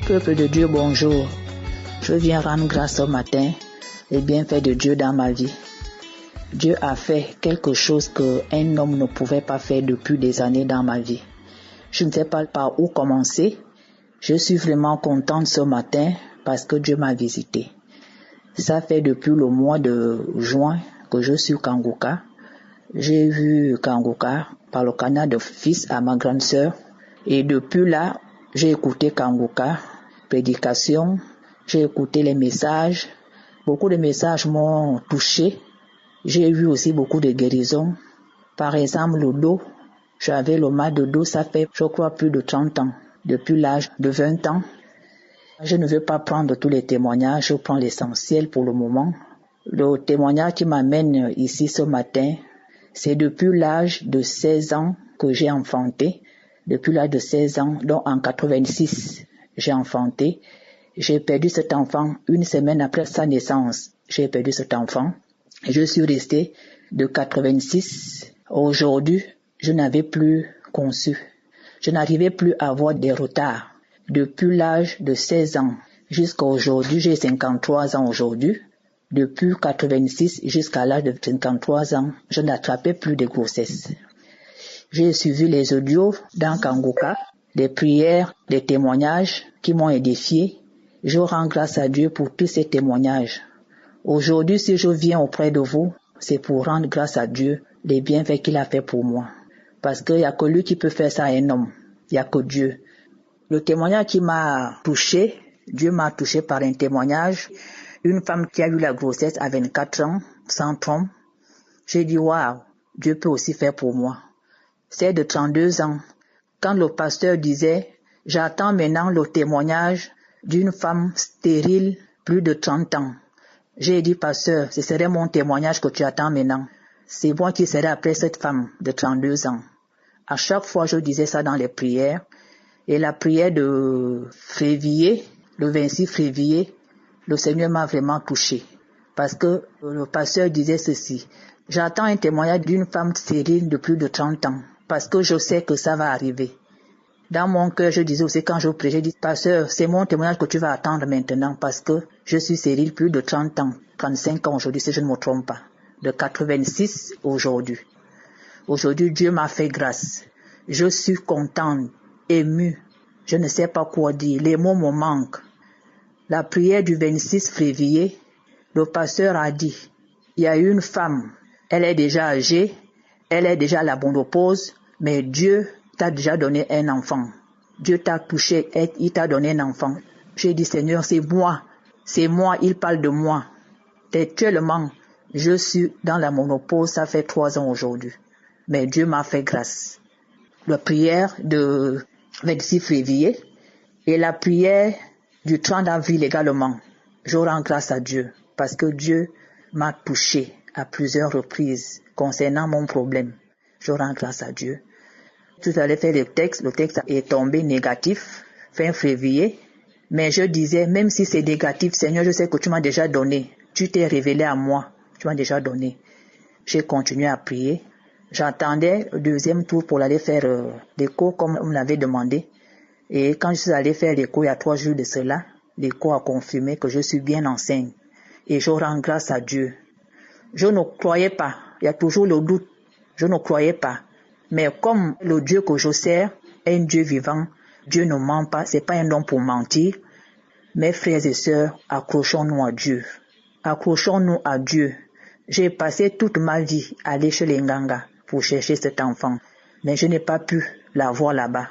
Peuple de Dieu, bonjour. Je viens rendre grâce ce matin les bienfaits de Dieu dans ma vie. Dieu a fait quelque chose qu'un homme ne pouvait pas faire depuis des années dans ma vie. Je ne sais pas par où commencer. Je suis vraiment contente ce matin parce que Dieu m'a visité. Ça fait depuis le mois de juin que je suis Kangoka. J'ai vu Kangoka par le canal de fils à ma grande sœur. Et depuis là, j'ai écouté Kangoka, prédication, j'ai écouté les messages. Beaucoup de messages m'ont touché. J'ai vu aussi beaucoup de guérisons. Par exemple, le dos. J'avais le mal de dos, ça fait, je crois, plus de 30 ans. Depuis l'âge de 20 ans. Je ne veux pas prendre tous les témoignages, je prends l'essentiel pour le moment. Le témoignage qui m'amène ici ce matin, c'est depuis l'âge de 16 ans que j'ai enfanté. Depuis l'âge de 16 ans, donc en 86, j'ai enfanté. J'ai perdu cet enfant une semaine après sa naissance. J'ai perdu cet enfant. Je suis restée de 86. Aujourd'hui, je n'avais plus conçu. Je n'arrivais plus à avoir des retards. Depuis l'âge de 16 ans jusqu'à aujourd'hui, j'ai 53 ans aujourd'hui. Depuis 86 jusqu'à l'âge de 53 ans, je n'attrapais plus de grossesse. J'ai suivi les audios dans Kangoka, des prières, des témoignages qui m'ont édifié. Je rends grâce à Dieu pour tous ces témoignages. Aujourd'hui, si je viens auprès de vous, c'est pour rendre grâce à Dieu les bienfaits qu'il a fait pour moi. Parce qu'il n'y a que lui qui peut faire ça à un homme. Il n'y a que Dieu. Le témoignage qui m'a touché, Dieu m'a touché par un témoignage. Une femme qui a eu la grossesse à 24 ans, sans trompe. J'ai dit, waouh, Dieu peut aussi faire pour moi. C'est de 32 ans. Quand le pasteur disait, j'attends maintenant le témoignage d'une femme stérile, plus de 30 ans. J'ai dit, pasteur, ce serait mon témoignage que tu attends maintenant. C'est moi qui serai après cette femme de 32 ans. À chaque fois, je disais ça dans les prières. Et la prière de février, le 26 février, le Seigneur m'a vraiment touché. Parce que le pasteur disait ceci. J'attends un témoignage d'une femme stérile de plus de 30 ans. Parce que je sais que ça va arriver. Dans mon cœur, je disais aussi quand je prêchais, je dis, pasteur, c'est mon témoignage que tu vas attendre maintenant parce que je suis stérile plus de 30 ans, 35 ans aujourd'hui si je ne me trompe pas. De 86 aujourd'hui. Aujourd'hui, Dieu m'a fait grâce. Je suis contente, émue. Je ne sais pas quoi dire. Les mots me manquent. La prière du 26 février, le pasteur a dit, il y a une femme, elle est déjà âgée, elle est déjà à la ménopause, mais Dieu t'a déjà donné un enfant. Dieu t'a touché, il t'a donné un enfant. J'ai dit, Seigneur, c'est moi, il parle de moi. Actuellement, je suis dans la ménopause, ça fait 3 ans aujourd'hui. Mais Dieu m'a fait grâce. La prière de 26 février et la prière du 30 avril également. Je rends grâce à Dieu parce que Dieu m'a touché à plusieurs reprises concernant mon problème. Je rends grâce à Dieu. Tout à l'heure, le texte est tombé négatif, fin février. Mais je disais, même si c'est négatif, Seigneur, je sais que tu m'as déjà donné. Tu t'es révélé à moi. Tu m'as déjà donné. J'ai continué à prier. J'attendais le deuxième tour pour aller faire l'écho comme on me l'avait demandé. Et quand je suis allé faire l'écho il y a 3 jours de cela, l'écho a confirmé que je suis bien enceinte. Et je rends grâce à Dieu. Je ne croyais pas. Il y a toujours le doute. Je ne croyais pas. Mais comme le Dieu que je sers est un Dieu vivant, Dieu ne ment pas, c'est pas un homme pour mentir. Mes frères et sœurs, accrochons-nous à Dieu. Accrochons-nous à Dieu. J'ai passé toute ma vie à aller chez les Nganga pour chercher cet enfant. Mais je n'ai pas pu l'avoir là-bas.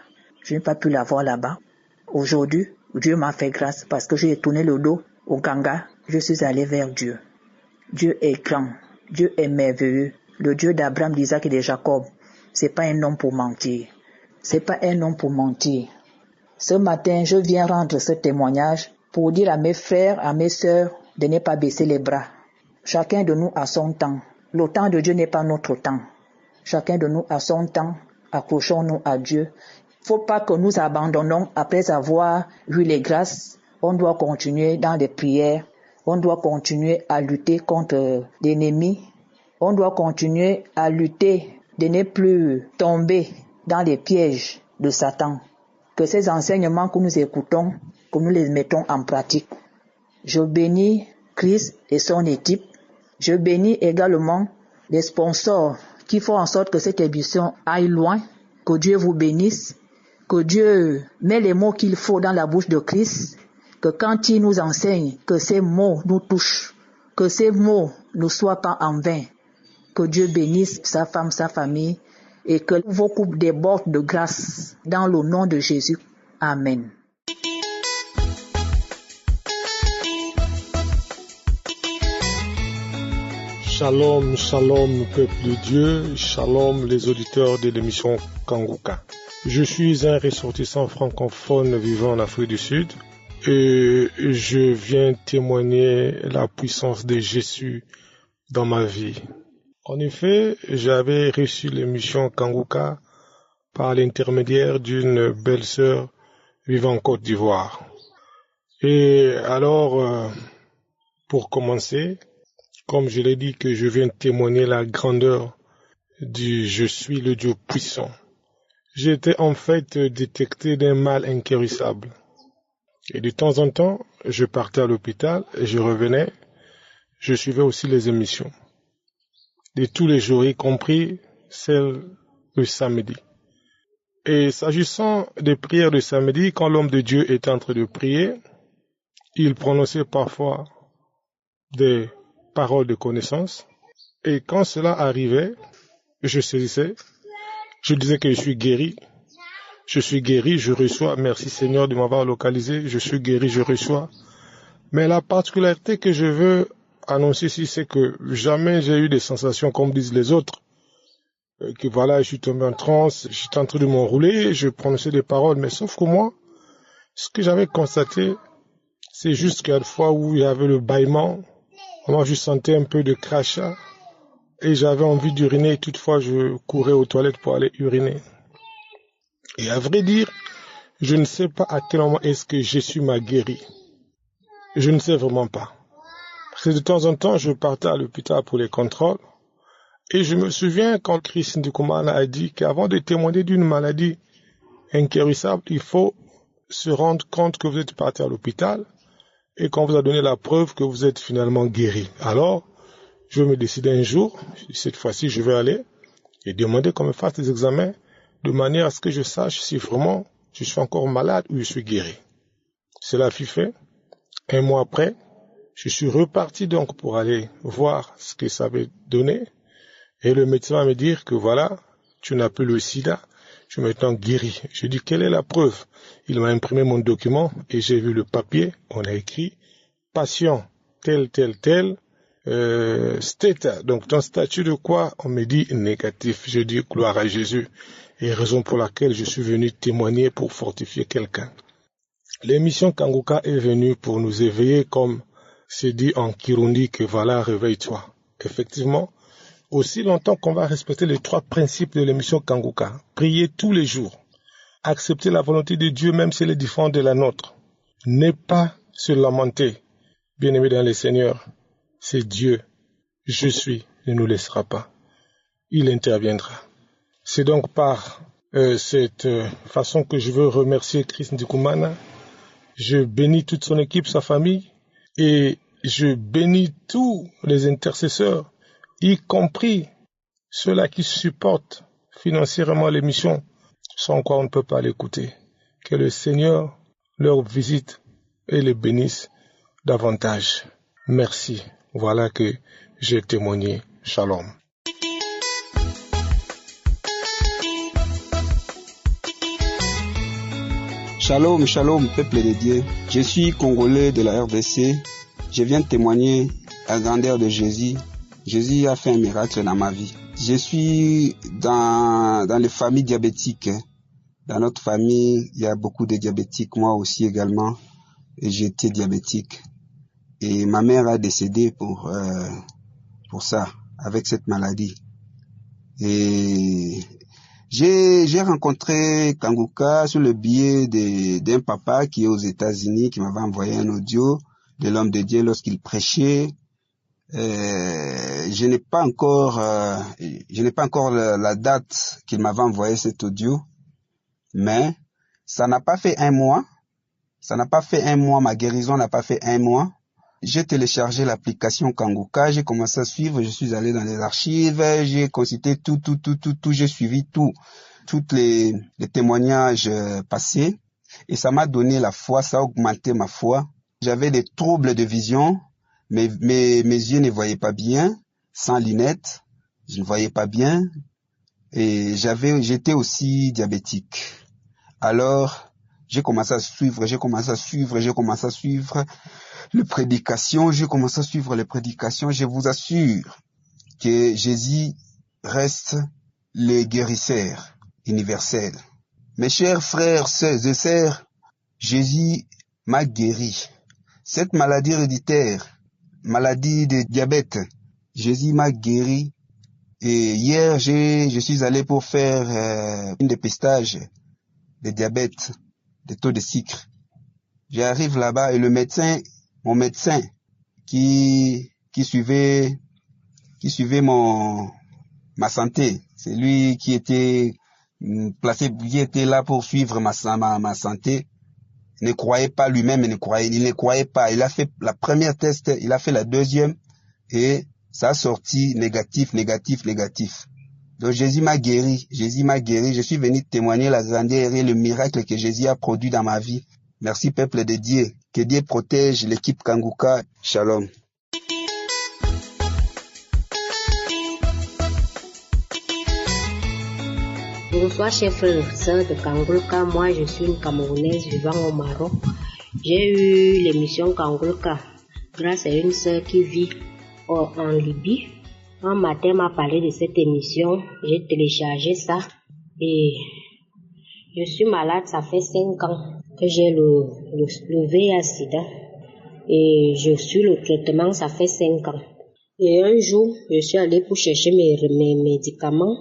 Aujourd'hui, Dieu m'a fait grâce parce que j'ai tourné le dos au Nganga. Je suis allé vers Dieu. Dieu est grand. Dieu est merveilleux. Le Dieu d'Abraham, d'Isaac et de Jacob. C'est pas un homme pour mentir. C'est pas un homme pour mentir. Ce matin, je viens rendre ce témoignage pour dire à mes frères, à mes sœurs de ne pas baisser les bras. Chacun de nous a son temps. Le temps de Dieu n'est pas notre temps. Chacun de nous a son temps. Accrochons-nous à Dieu. Il ne faut pas que nous abandonnons après avoir eu les grâces. On doit continuer dans les prières. On doit continuer à lutter contre l'ennemi. On doit continuer à lutter de ne plus tomber dans les pièges de Satan. que ces enseignements que nous écoutons, que nous les mettons en pratique. Je bénis Christ et son équipe. Je bénis également les sponsors qui font en sorte que cette émission aille loin. Que Dieu vous bénisse. Que Dieu met les mots qu'il faut dans la bouche de Christ. Que quand il nous enseigne, que ces mots nous touchent. Que ces mots ne soient pas en vain. Que Dieu bénisse sa femme, sa famille. Et que vos couples débordent de grâce. Dans le nom de Jésus. Amen. Shalom, shalom, peuple de Dieu, shalom les auditeurs de l'émission Kanguka. Je suis un ressortissant francophone vivant en Afrique du Sud et je viens témoigner la puissance de Jésus dans ma vie. En effet, j'avais reçu l'émission Kanguka par l'intermédiaire d'une belle-sœur vivant en Côte d'Ivoire. Et alors, pour commencer, comme je l'ai dit que je viens témoigner la grandeur du « Je suis le Dieu puissant ». J'étais en fait détecté d'un mal inguérissable. Et de temps en temps, je partais à l'hôpital et je revenais. Je suivais aussi les émissions. De tous les jours, y compris celles le samedi. Et s'agissant des prières de samedi, quand l'homme de Dieu était en train de prier, il prononçait parfois des paroles de connaissance. Et quand cela arrivait, je saisissais, je disais que je suis guéri, je reçois, merci Seigneur de m'avoir localisé, je suis guéri, je reçois. Mais la particularité que je veux annoncer ici, c'est que jamais j'ai eu des sensations comme disent les autres, que voilà, je suis tombé en transe, je suis en train de m'enrouler, je prononçais des paroles, mais sauf que moi, ce que j'avais constaté, c'est juste qu'il y a des fois où il y avait le bâillement, moi je sentais un peu de crachat, et j'avais envie d'uriner, toutefois je courais aux toilettes pour aller uriner. Et à vrai dire, je ne sais pas à quel moment est-ce que Jésus m'a guéri. Je ne sais vraiment pas. Parce que de temps en temps, je partais à l'hôpital pour les contrôles. Et je me souviens quand Christ Ndoukoumana a dit qu'avant de témoigner d'une maladie inguérissable, il faut se rendre compte que vous êtes parti à l'hôpital et qu'on vous a donné la preuve que vous êtes finalement guéri. Alors, je me décidais un jour, cette fois-ci je vais aller et demander qu'on me fasse des examens de manière à ce que je sache si vraiment je suis encore malade ou je suis guéri. Cela fut fait. Un mois après, je suis reparti donc pour aller voir ce que ça avait donné. Et le médecin va me dire que voilà, tu n'as plus le sida, je suis maintenant guéri. Je dis, quelle est la preuve? Il m'a imprimé mon document et j'ai vu le papier. On a écrit, patient tel, stéta. Donc, ton statut de quoi? On me dit négatif. Je dis, gloire à Jésus. Et raison pour laquelle je suis venu témoigner pour fortifier quelqu'un. L'émission Kanguka est venue pour nous éveiller comme c'est dit en Kirundi que voilà, réveille-toi. Effectivement, aussi longtemps qu'on va respecter les 3 principes de l'émission Kanguka, prier tous les jours, accepter la volonté de Dieu même si elle est différente de la nôtre, ne pas se lamenter, bien-aimé dans le Seigneur, c'est Dieu, je suis, ne nous laissera pas, il interviendra. C'est donc par cette façon que je veux remercier Christ Ndoukoumana. Je bénis toute son équipe, sa famille, et je bénis tous les intercesseurs, y compris ceux-là qui supportent financièrement l'émission, sans quoi on ne peut pas l'écouter. Que le Seigneur leur visite et les bénisse davantage. Merci. Voilà que j'ai témoigné. Shalom. Shalom, shalom, peuple de Dieu. Je suis Congolais de la RDC. Je viens témoigner la grandeur de Jésus. Jésus a fait un miracle dans ma vie. Je suis dans les familles diabétiques. Dans notre famille, il y a beaucoup de diabétiques. Moi aussi également, j'étais diabétique. Et ma mère a décédé pour ça, avec cette maladie. Et j'ai rencontré Kanguka sur le biais d'un papa qui est aux États-Unis, qui m'avait envoyé un audio de l'homme de Dieu lorsqu'il prêchait. Je n'ai pas encore la date qu'il m'avait envoyé cet audio, mais Ça n'a pas fait un mois. Ma guérison n'a pas fait un mois. J'ai téléchargé l'application Kanguka, j'ai commencé à suivre, je suis allé dans les archives, j'ai consulté tout, j'ai suivi tous les témoignages passés. Et ça m'a donné la foi, ça a augmenté ma foi. J'avais des troubles de vision, mes yeux ne voyaient pas bien, sans lunettes, je ne voyais pas bien. Et j'étais aussi diabétique. Alors, j'ai commencé à suivre les prédications, Je vous assure que Jésus reste le guérisseur universel. Mes chers frères et sœurs, Jésus m'a guéri. Cette maladie héréditaire, maladie de diabète, Jésus m'a guéri. Et hier, je suis allé pour faire un dépistage de diabète, de taux de sucre. J'arrive là-bas et mon médecin qui suivait ma santé, c'est lui qui était placé, qui était là pour suivre ma santé, ne croyait pas lui-même, il ne croyait pas. Il a fait la première test, il a fait la deuxième et ça a sorti négatif. Donc Jésus m'a guéri. Je suis venu témoigner la grandeur et le miracle que Jésus a produit dans ma vie. Merci peuple de Dieu. Que Dieu protège l'équipe Kanguka. Shalom. Bonsoir chers frères et sœurs de Kanguka. Moi je suis une Camerounaise vivant au Maroc. J'ai eu l'émission Kanguka grâce à une sœur qui vit en Libye. Un matin m'a parlé de cette émission, j'ai téléchargé ça et je suis malade, ça fait 5 ans que j'ai le VIH/SIDA et je suis le traitement, ça fait 5 ans. Et un jour, je suis allée pour chercher mes médicaments.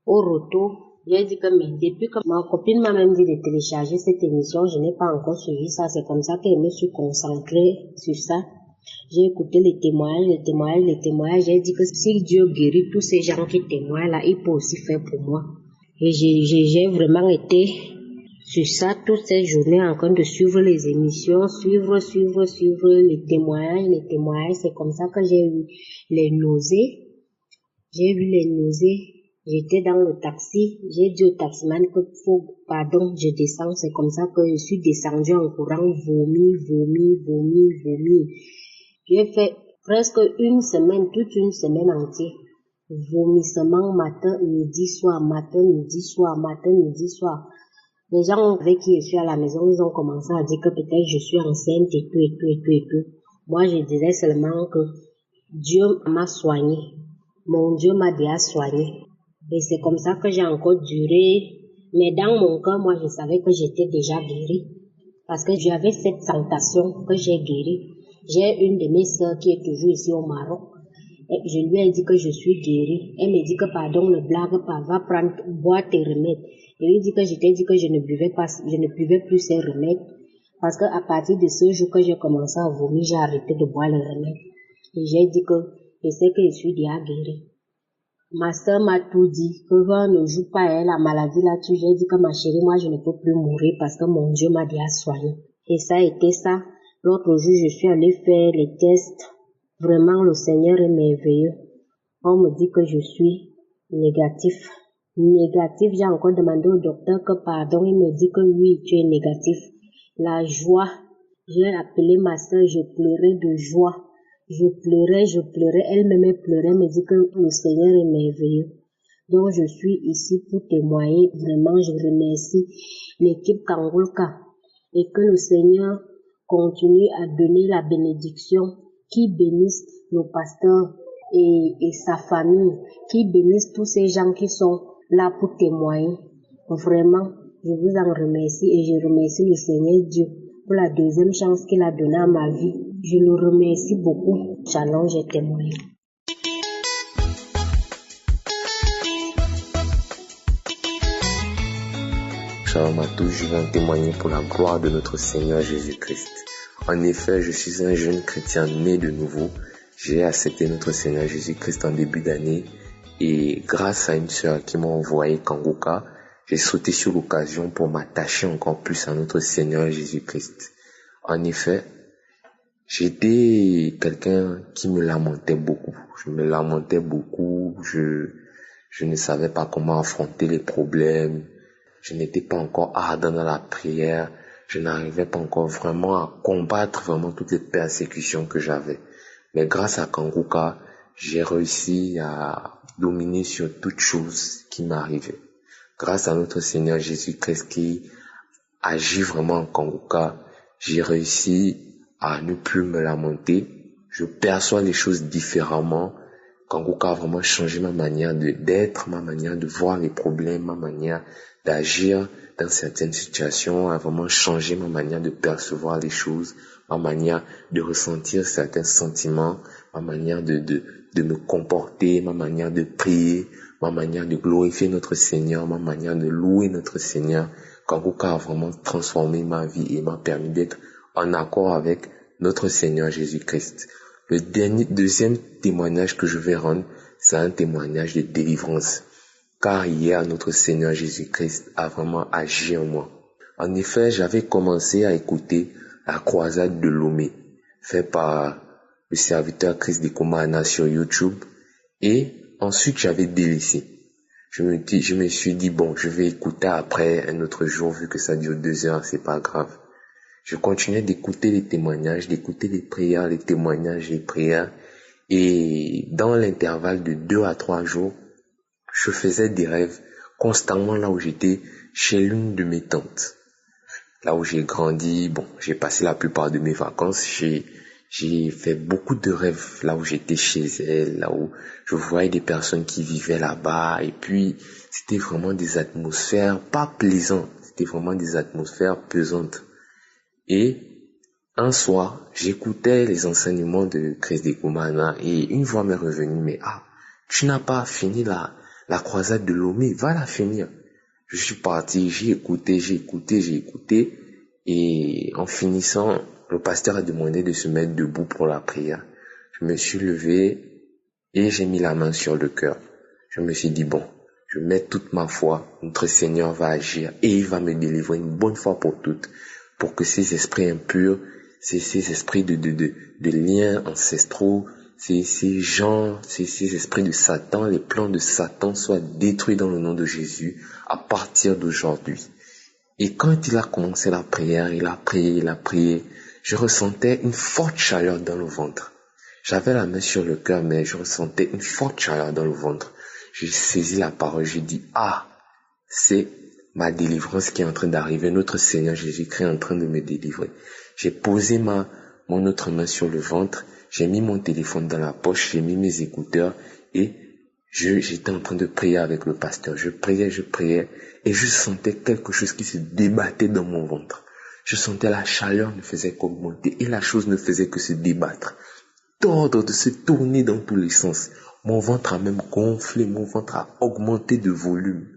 Au retour, j'ai dit que depuis que ma copine m'a même dit de télécharger cette émission, je n'ai pas encore suivi ça, c'est comme ça que je me suis concentrée sur ça. J'ai écouté les témoignages, j'ai dit que si Dieu guérit tous ces gens qui témoignent là, il peut aussi faire pour moi. Et j'ai vraiment été sur ça toutes ces journées en train de suivre les émissions, suivre les témoignages, c'est comme ça que j'ai eu les nausées. J'étais dans le taxi, j'ai dit au taximan que je descends, c'est comme ça que je suis descendue en courant, vomi. J'ai fait presque toute une semaine entière. Vomissement matin, midi, soir. Les gens avec qui je suis à la maison, ils ont commencé à dire que peut-être je suis enceinte et tout. Moi, je disais seulement que Dieu m'a soigné. Mon Dieu m'a déjà soigné. Et c'est comme ça que j'ai encore duré. Mais dans mon cœur, moi, je savais que j'étais déjà guérie. Parce que j'avais cette sensation que j'ai guéri. J'ai une de mes sœurs qui est toujours ici au Maroc. Et je lui ai dit que je suis guérie. Elle me dit que pardon, ne blague pas, va boire tes remèdes. Je lui ai dit que j'étais dit que je ne buvais plus ces remèdes. Parce que à partir de ce jour que j'ai commencé à vomir, j'ai arrêté de boire les remèdes. Et j'ai dit que je sais que je suis déjà guérie. Ma sœur m'a tout dit, que ne joue pas à elle, la maladie là-dessus. J'ai dit que ma chérie, moi je ne peux plus mourir parce que mon Dieu m'a déjà soigné. Et ça a été ça. L'autre jour, je suis allée faire les tests. Vraiment, le Seigneur est merveilleux. On me dit que je suis négatif. J'ai encore demandé au docteur que pardon. Il me dit que oui, tu es négatif. La joie. J'ai appelé ma sœur, je pleurais de joie. Je pleurais. Elle-même pleurait, me dit que le Seigneur est merveilleux. Donc, je suis ici pour témoigner. Vraiment, je remercie l'équipe Kanguka. Et que le Seigneur continue à donner la bénédiction, qui bénisse nos pasteurs et sa famille, qui bénisse tous ces gens qui sont là pour témoigner. Vraiment, je vous en remercie et je remercie le Seigneur Dieu pour la deuxième chance qu'il a donnée à ma vie. Je le remercie beaucoup. Shalom, j'ai témoigné. Shalom à tous, je viens témoigner pour la gloire de notre Seigneur Jésus-Christ. En effet, je suis un jeune chrétien né de nouveau. J'ai accepté notre Seigneur Jésus-Christ en début d'année et grâce à une sœur qui m'a envoyé Kanguka, j'ai sauté sur l'occasion pour m'attacher encore plus à notre Seigneur Jésus-Christ. En effet, j'étais quelqu'un qui me lamentait beaucoup. Je me lamentais beaucoup, je ne savais pas comment affronter les problèmes. Je n'étais pas encore ardent dans la prière. Je n'arrivais pas encore vraiment à combattre vraiment toutes les persécutions que j'avais. Mais grâce à Kanguka, j'ai réussi à dominer sur toutes choses qui m'arrivaient. Grâce à notre Seigneur Jésus-Christ qui agit vraiment en Kanguka, j'ai réussi à ne plus me lamenter. Je perçois les choses différemment. Kanguka a vraiment changé ma manière d'être, ma manière de voir les problèmes, ma manière d'agir dans certaines situations, a vraiment changé ma manière de percevoir les choses, ma manière de ressentir certains sentiments, ma manière de me comporter, ma manière de prier, ma manière de glorifier notre Seigneur, ma manière de louer notre Seigneur. Kanguka a vraiment transformé ma vie et m'a permis d'être en accord avec notre Seigneur Jésus-Christ. Le deuxième témoignage que je vais rendre, c'est un témoignage de délivrance. Car hier, notre Seigneur Jésus-Christ a vraiment agi en moi. En effet, j'avais commencé à écouter la croisade de Lomé, faite par le serviteur Chris Dekomana sur YouTube, et ensuite j'avais délaissé. Je me suis dit, bon, je vais écouter après un autre jour, vu que ça dure 2 heures, c'est pas grave. Je continuais d'écouter les témoignages, d'écouter les prières, les témoignages, les prières, et dans l'intervalle de 2 à 3 jours, je faisais des rêves constamment là où j'étais, chez l'une de mes tantes. Là où j'ai grandi, bon, j'ai passé la plupart de mes vacances, j'ai fait beaucoup de rêves là où j'étais chez elle, là où je voyais des personnes qui vivaient là-bas, et puis c'était vraiment des atmosphères pas plaisantes, c'était vraiment des atmosphères pesantes. Et un soir, j'écoutais les enseignements de Chris Dekomana et une voix m'est revenue, mais tu n'as pas fini la croisade de Lomé, va la finir. Je suis parti, j'ai écouté, et en finissant, le pasteur a demandé de se mettre debout pour la prière. Je me suis levé et j'ai mis la main sur le cœur. Je me suis dit, bon, je mets toute ma foi, notre Seigneur va agir et il va me délivrer une bonne fois pour toutes, pour que ces esprits impurs, ces esprits de liens ancestraux, ces esprits de Satan, les plans de Satan soient détruits dans le nom de Jésus à partir d'aujourd'hui. Et quand il a commencé la prière, il a prié, je ressentais une forte chaleur dans le ventre. J'avais la main sur le cœur, mais je ressentais une forte chaleur dans le ventre. J'ai saisi la parole, j'ai dit, c'est ma délivrance qui est en train d'arriver, notre Seigneur Jésus-Christ est en train de me délivrer. J'ai posé mon autre main sur le ventre, j'ai mis mon téléphone dans la poche, j'ai mis mes écouteurs et j'étais en train de prier avec le pasteur. Je priais et je sentais quelque chose qui se débattait dans mon ventre. Je sentais la chaleur ne faisait qu'augmenter et la chose ne faisait que se débattre, tordre, de se tourner dans tous les sens. Mon ventre a même gonflé, mon ventre a augmenté de volume.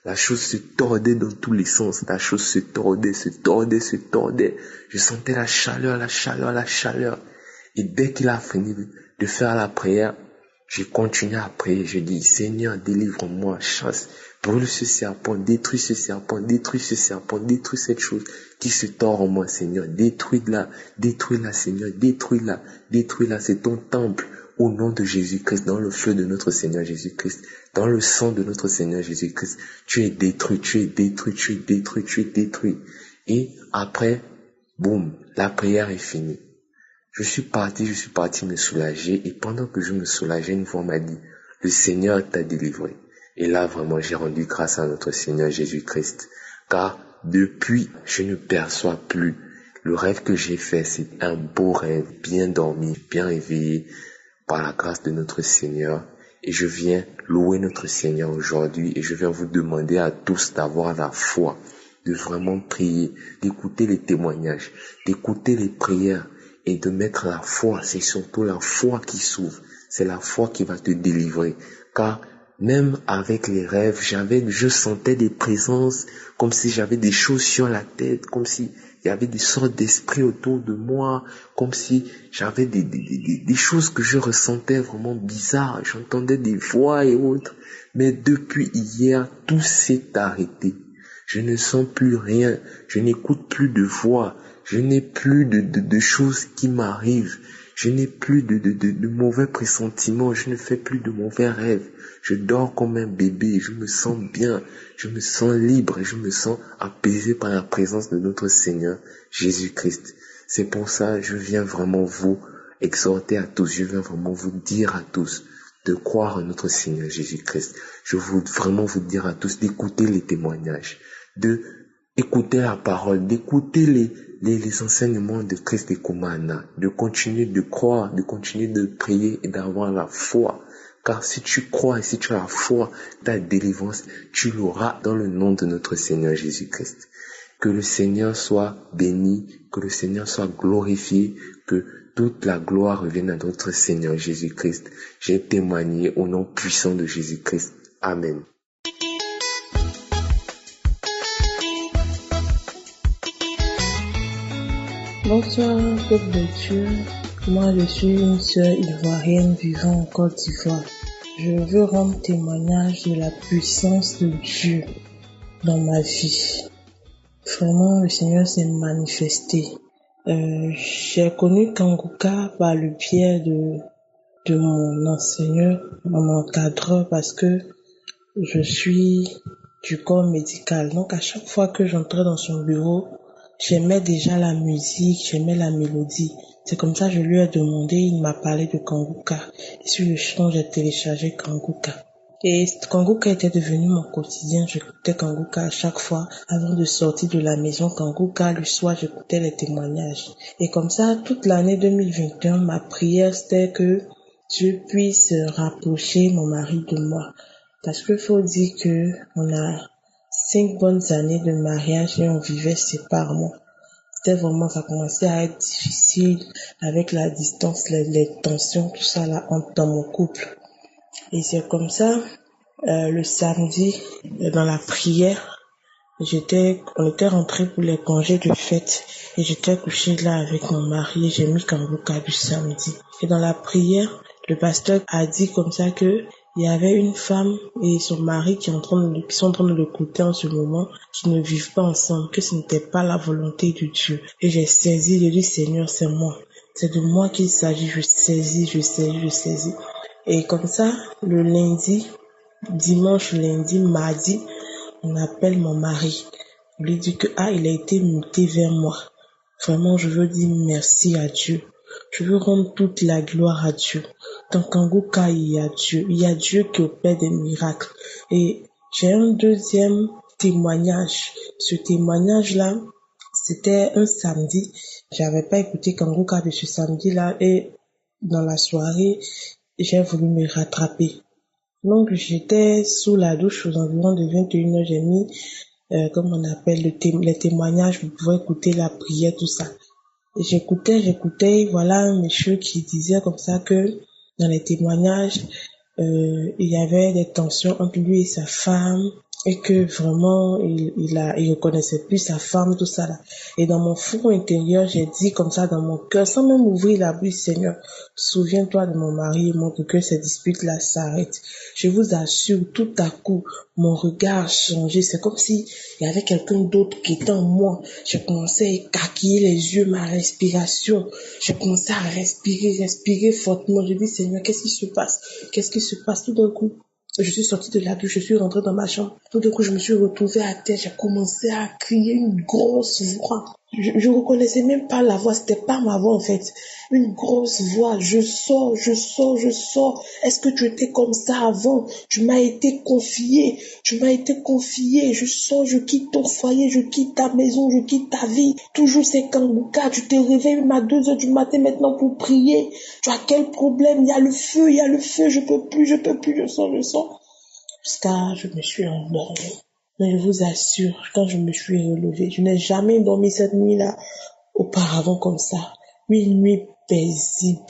La chose se tordait dans tous les sens. La chose se tordait. Je sentais la chaleur. Et dès qu'il a fini de faire la prière, j'ai continué à prier. Je dis, Seigneur, délivre-moi, chasse, brûle ce serpent, détruis ce serpent, détruis cette chose qui se tord en moi, Seigneur. Détruis-la, Seigneur, détruis-la, c'est ton temple. Au nom de Jésus-Christ, dans le feu de notre Seigneur Jésus-Christ, dans le sang de notre Seigneur Jésus-Christ, tu es détruit. Et après, boum, la prière est finie. Je suis parti me soulager, et pendant que je me soulageais, une voix m'a dit, le Seigneur t'a délivré. Et là, vraiment, j'ai rendu grâce à notre Seigneur Jésus-Christ, car depuis, je ne perçois plus. Le rêve que j'ai fait, c'est un beau rêve, bien dormi, bien éveillé, par la grâce de notre Seigneur. Et je viens louer notre Seigneur aujourd'hui, et je viens vous demander à tous d'avoir la foi, de vraiment prier, d'écouter les témoignages, d'écouter les prières, et de mettre la foi. C'est surtout la foi qui sauve. C'est la foi qui va te délivrer. Car Même avec les rêves, je sentais des présences, comme si j'avais des choses sur la tête, comme si il y avait des sortes d'esprits autour de moi, comme si j'avais des choses que je ressentais vraiment bizarres. J'entendais des voix et autres. Mais depuis hier, tout s'est arrêté. Je ne sens plus rien. Je n'écoute plus de voix. Je n'ai plus de choses qui m'arrivent. Je n'ai plus de mauvais pressentiments. Je ne fais plus de mauvais rêves. Je dors comme un bébé. Je me sens bien. Je me sens libre et je me sens apaisé par la présence de notre Seigneur Jésus-Christ. C'est pour ça que je viens vraiment vous exhorter à tous. Je viens vraiment vous dire à tous de croire en notre Seigneur Jésus-Christ. Je veux vraiment vous dire à tous d'écouter les témoignages, d'écouter la parole, d'écouter les enseignements de Christ et Kumana, de continuer de croire, de continuer de prier et d'avoir la foi. Car si tu crois et si tu as la foi, ta délivrance, tu l'auras dans le nom de notre Seigneur Jésus-Christ. Que le Seigneur soit béni, que le Seigneur soit glorifié, que toute la gloire revienne à notre Seigneur Jésus-Christ. J'ai témoigné au nom puissant de Jésus-Christ. Amen. Bonsoir, peuple de Dieu. Moi, je suis une sœur ivoirienne vivant en Côte d'Ivoire. Je veux rendre témoignage de la puissance de Dieu dans ma vie. Vraiment, le Seigneur s'est manifesté. J'ai connu Kanguka par le biais de mon enseignant, mon encadreur, parce que je suis du corps médical. Donc, à chaque fois que j'entrais dans son bureau, j'aimais déjà la musique, j'aimais la mélodie. C'est comme ça que je lui ai demandé, il m'a parlé de Kanguka. Et sur le champ, j'ai téléchargé Kanguka. Et Kanguka était devenu mon quotidien. J'écoutais Kanguka à chaque fois. Avant de sortir de la maison Kanguka, le soir, j'écoutais les témoignages. Et comme ça, toute l'année 2021, ma prière, c'était que Dieu puisse rapprocher mon mari de moi. Parce qu'il faut dire que on a 5 bonnes années de mariage et on vivait séparément. C'était vraiment, ça commençait à être difficile avec la distance, les tensions, tout ça là, dans mon couple. Et c'est comme ça, le samedi, dans la prière, on était rentrés pour les congés de fête et j'étais couchée là avec mon mari et j'ai mis Kanguka du samedi. Et dans la prière, le pasteur a dit comme ça que il y avait une femme et son mari qui sont en train de l'écouter en ce moment, qui ne vivent pas ensemble, que ce n'était pas la volonté de Dieu. Et j'ai saisi, j'ai dit, Seigneur, c'est moi. C'est de moi qu'il s'agit, je saisis. Et comme ça, le lundi, dimanche, lundi, mardi, on appelle mon mari. On lui dit que, il a été muté vers moi. Vraiment, je veux dire merci à Dieu. Je veux rendre toute la gloire à Dieu. Dans Kanguka, il y a Dieu. Il y a Dieu qui opère des miracles. Et j'ai un deuxième témoignage. Ce témoignage-là, c'était un samedi. J'avais pas écouté Kanguka de ce samedi-là. Et dans la soirée, j'ai voulu me rattraper. Donc, j'étais sous la douche aux environs de 21h. J'ai mis, comme on appelle, les témoignages. Vous pouvez écouter la prière, tout ça. Et j'écoutais, voilà un monsieur qui disait comme ça que dans les témoignages, il y avait des tensions entre lui et sa femme et que vraiment il reconnaissait plus sa femme, tout ça là. Et dans mon fond intérieur, j'ai dit comme ça dans mon cœur, sans même ouvrir la bouche, Seigneur, souviens-toi de mon mari et montre que ces disputes là s'arrêtent. Je vous assure, tout à coup, mon regard a changé. C'est comme si il y avait quelqu'un d'autre qui était en moi. Je commençais à écarquiller les yeux, ma respiration. Je commençais à respirer fortement. Je dis, Seigneur, qu'est-ce qui se passe? Tout d'un coup, je suis sortie de la douche, je suis rentrée dans ma chambre. Tout d'un coup, je me suis retrouvée à terre. J'ai commencé à crier une grosse voix. Je reconnaissais même pas la voix, c'était pas ma voix en fait. Une grosse voix, je sors. Est-ce que tu étais comme ça avant? Tu m'as été confié. Je sors, je quitte ton foyer, je quitte ta maison, je quitte ta vie. Toujours c'est Kanguka, tu te réveilles même à 2h du matin maintenant pour prier. Tu as quel problème? Il y a le feu, je peux plus, je sors. Jusqu'à, je me suis endormie. Mais je vous assure, quand je me suis relevée, je n'ai jamais dormi cette nuit-là auparavant comme ça. Une nuit paisible.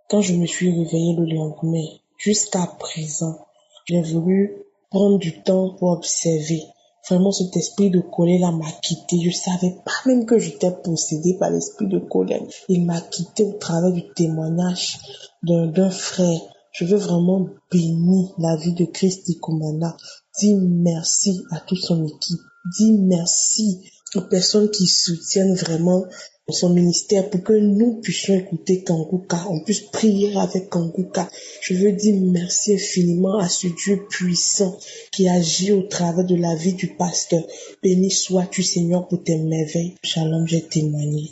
Quand je me suis réveillée le lendemain, jusqu'à présent, J'ai voulu prendre du temps pour observer. Vraiment, cet esprit de colère m'a quitté. Je savais pas même que j'étais possédée par l'esprit de colère. Il m'a quitté au travers du témoignage d'un frère. Je veux vraiment bénir la vie de Christ Ikomana. Dis merci à toute son équipe. Dis merci aux personnes qui soutiennent vraiment son ministère pour que nous puissions écouter Kanguka, on puisse prier avec Kanguka. Je veux dire merci infiniment à ce Dieu puissant qui agit au travers de la vie du pasteur. Béni sois-tu Seigneur pour tes merveilles. Shalom, j'ai témoigné.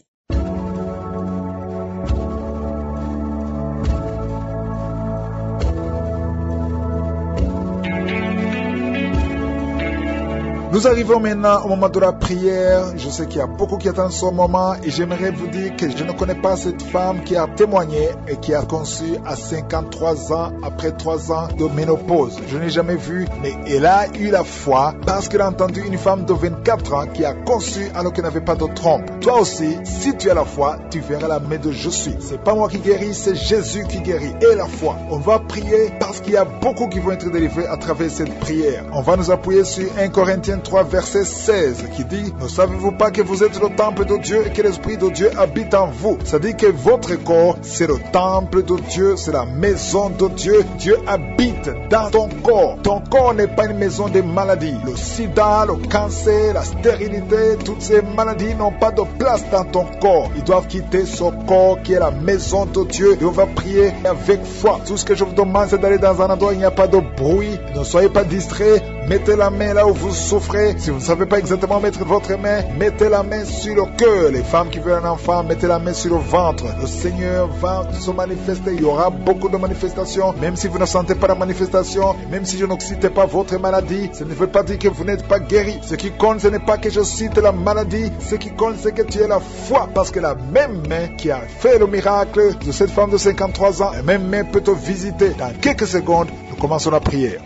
Nous arrivons maintenant au moment de la prière. Je sais qu'il y a beaucoup qui attendent ce moment et j'aimerais vous dire que je ne connais pas cette femme qui a témoigné et qui a conçu à 53 ans après 3 ans de ménopause. Je n'ai jamais vu, mais elle a eu la foi parce qu'elle a entendu une femme de 24 ans qui a conçu alors qu'elle n'avait pas de trompe. Toi aussi, si tu as la foi, tu verras la main de je suis. C'est pas moi qui guéris, c'est Jésus qui guérit. Et la foi. On va prier parce qu'il y a beaucoup qui vont être délivrés à travers cette prière. On va nous appuyer sur 1 Corinthiens 3 verset 16 qui dit: ne savez-vous pas que vous êtes le temple de Dieu et que l'Esprit de Dieu habite en vous? Ça dit que votre corps c'est le temple de Dieu, c'est la maison de Dieu. Dieu habite dans ton corps. Ton corps n'est pas une maison de maladies. Le sida, le cancer, la stérilité, toutes ces maladies n'ont pas de place dans ton corps. Ils doivent quitter ce corps qui est la maison de Dieu et on va prier avec foi. Tout ce que je vous demande c'est d'aller dans un endroit où il n'y a pas de bruit. Ne soyez pas distraits. Mettez la main là où vous souffrez. Si vous ne savez pas exactement mettre votre main, mettez la main sur le cœur. Les femmes qui veulent un enfant, mettez la main sur le ventre. Le Seigneur va se manifester. Il y aura beaucoup de manifestations. Même si vous ne sentez pas la manifestation, même si je ne cite pas votre maladie, ça ne veut pas dire que vous n'êtes pas guéri. Ce qui compte, ce n'est pas que je cite la maladie. Ce qui compte, c'est que tu aies la foi. Parce que la même main qui a fait le miracle de cette femme de 53 ans, la même main peut te visiter. Dans quelques secondes, nous commençons la prière.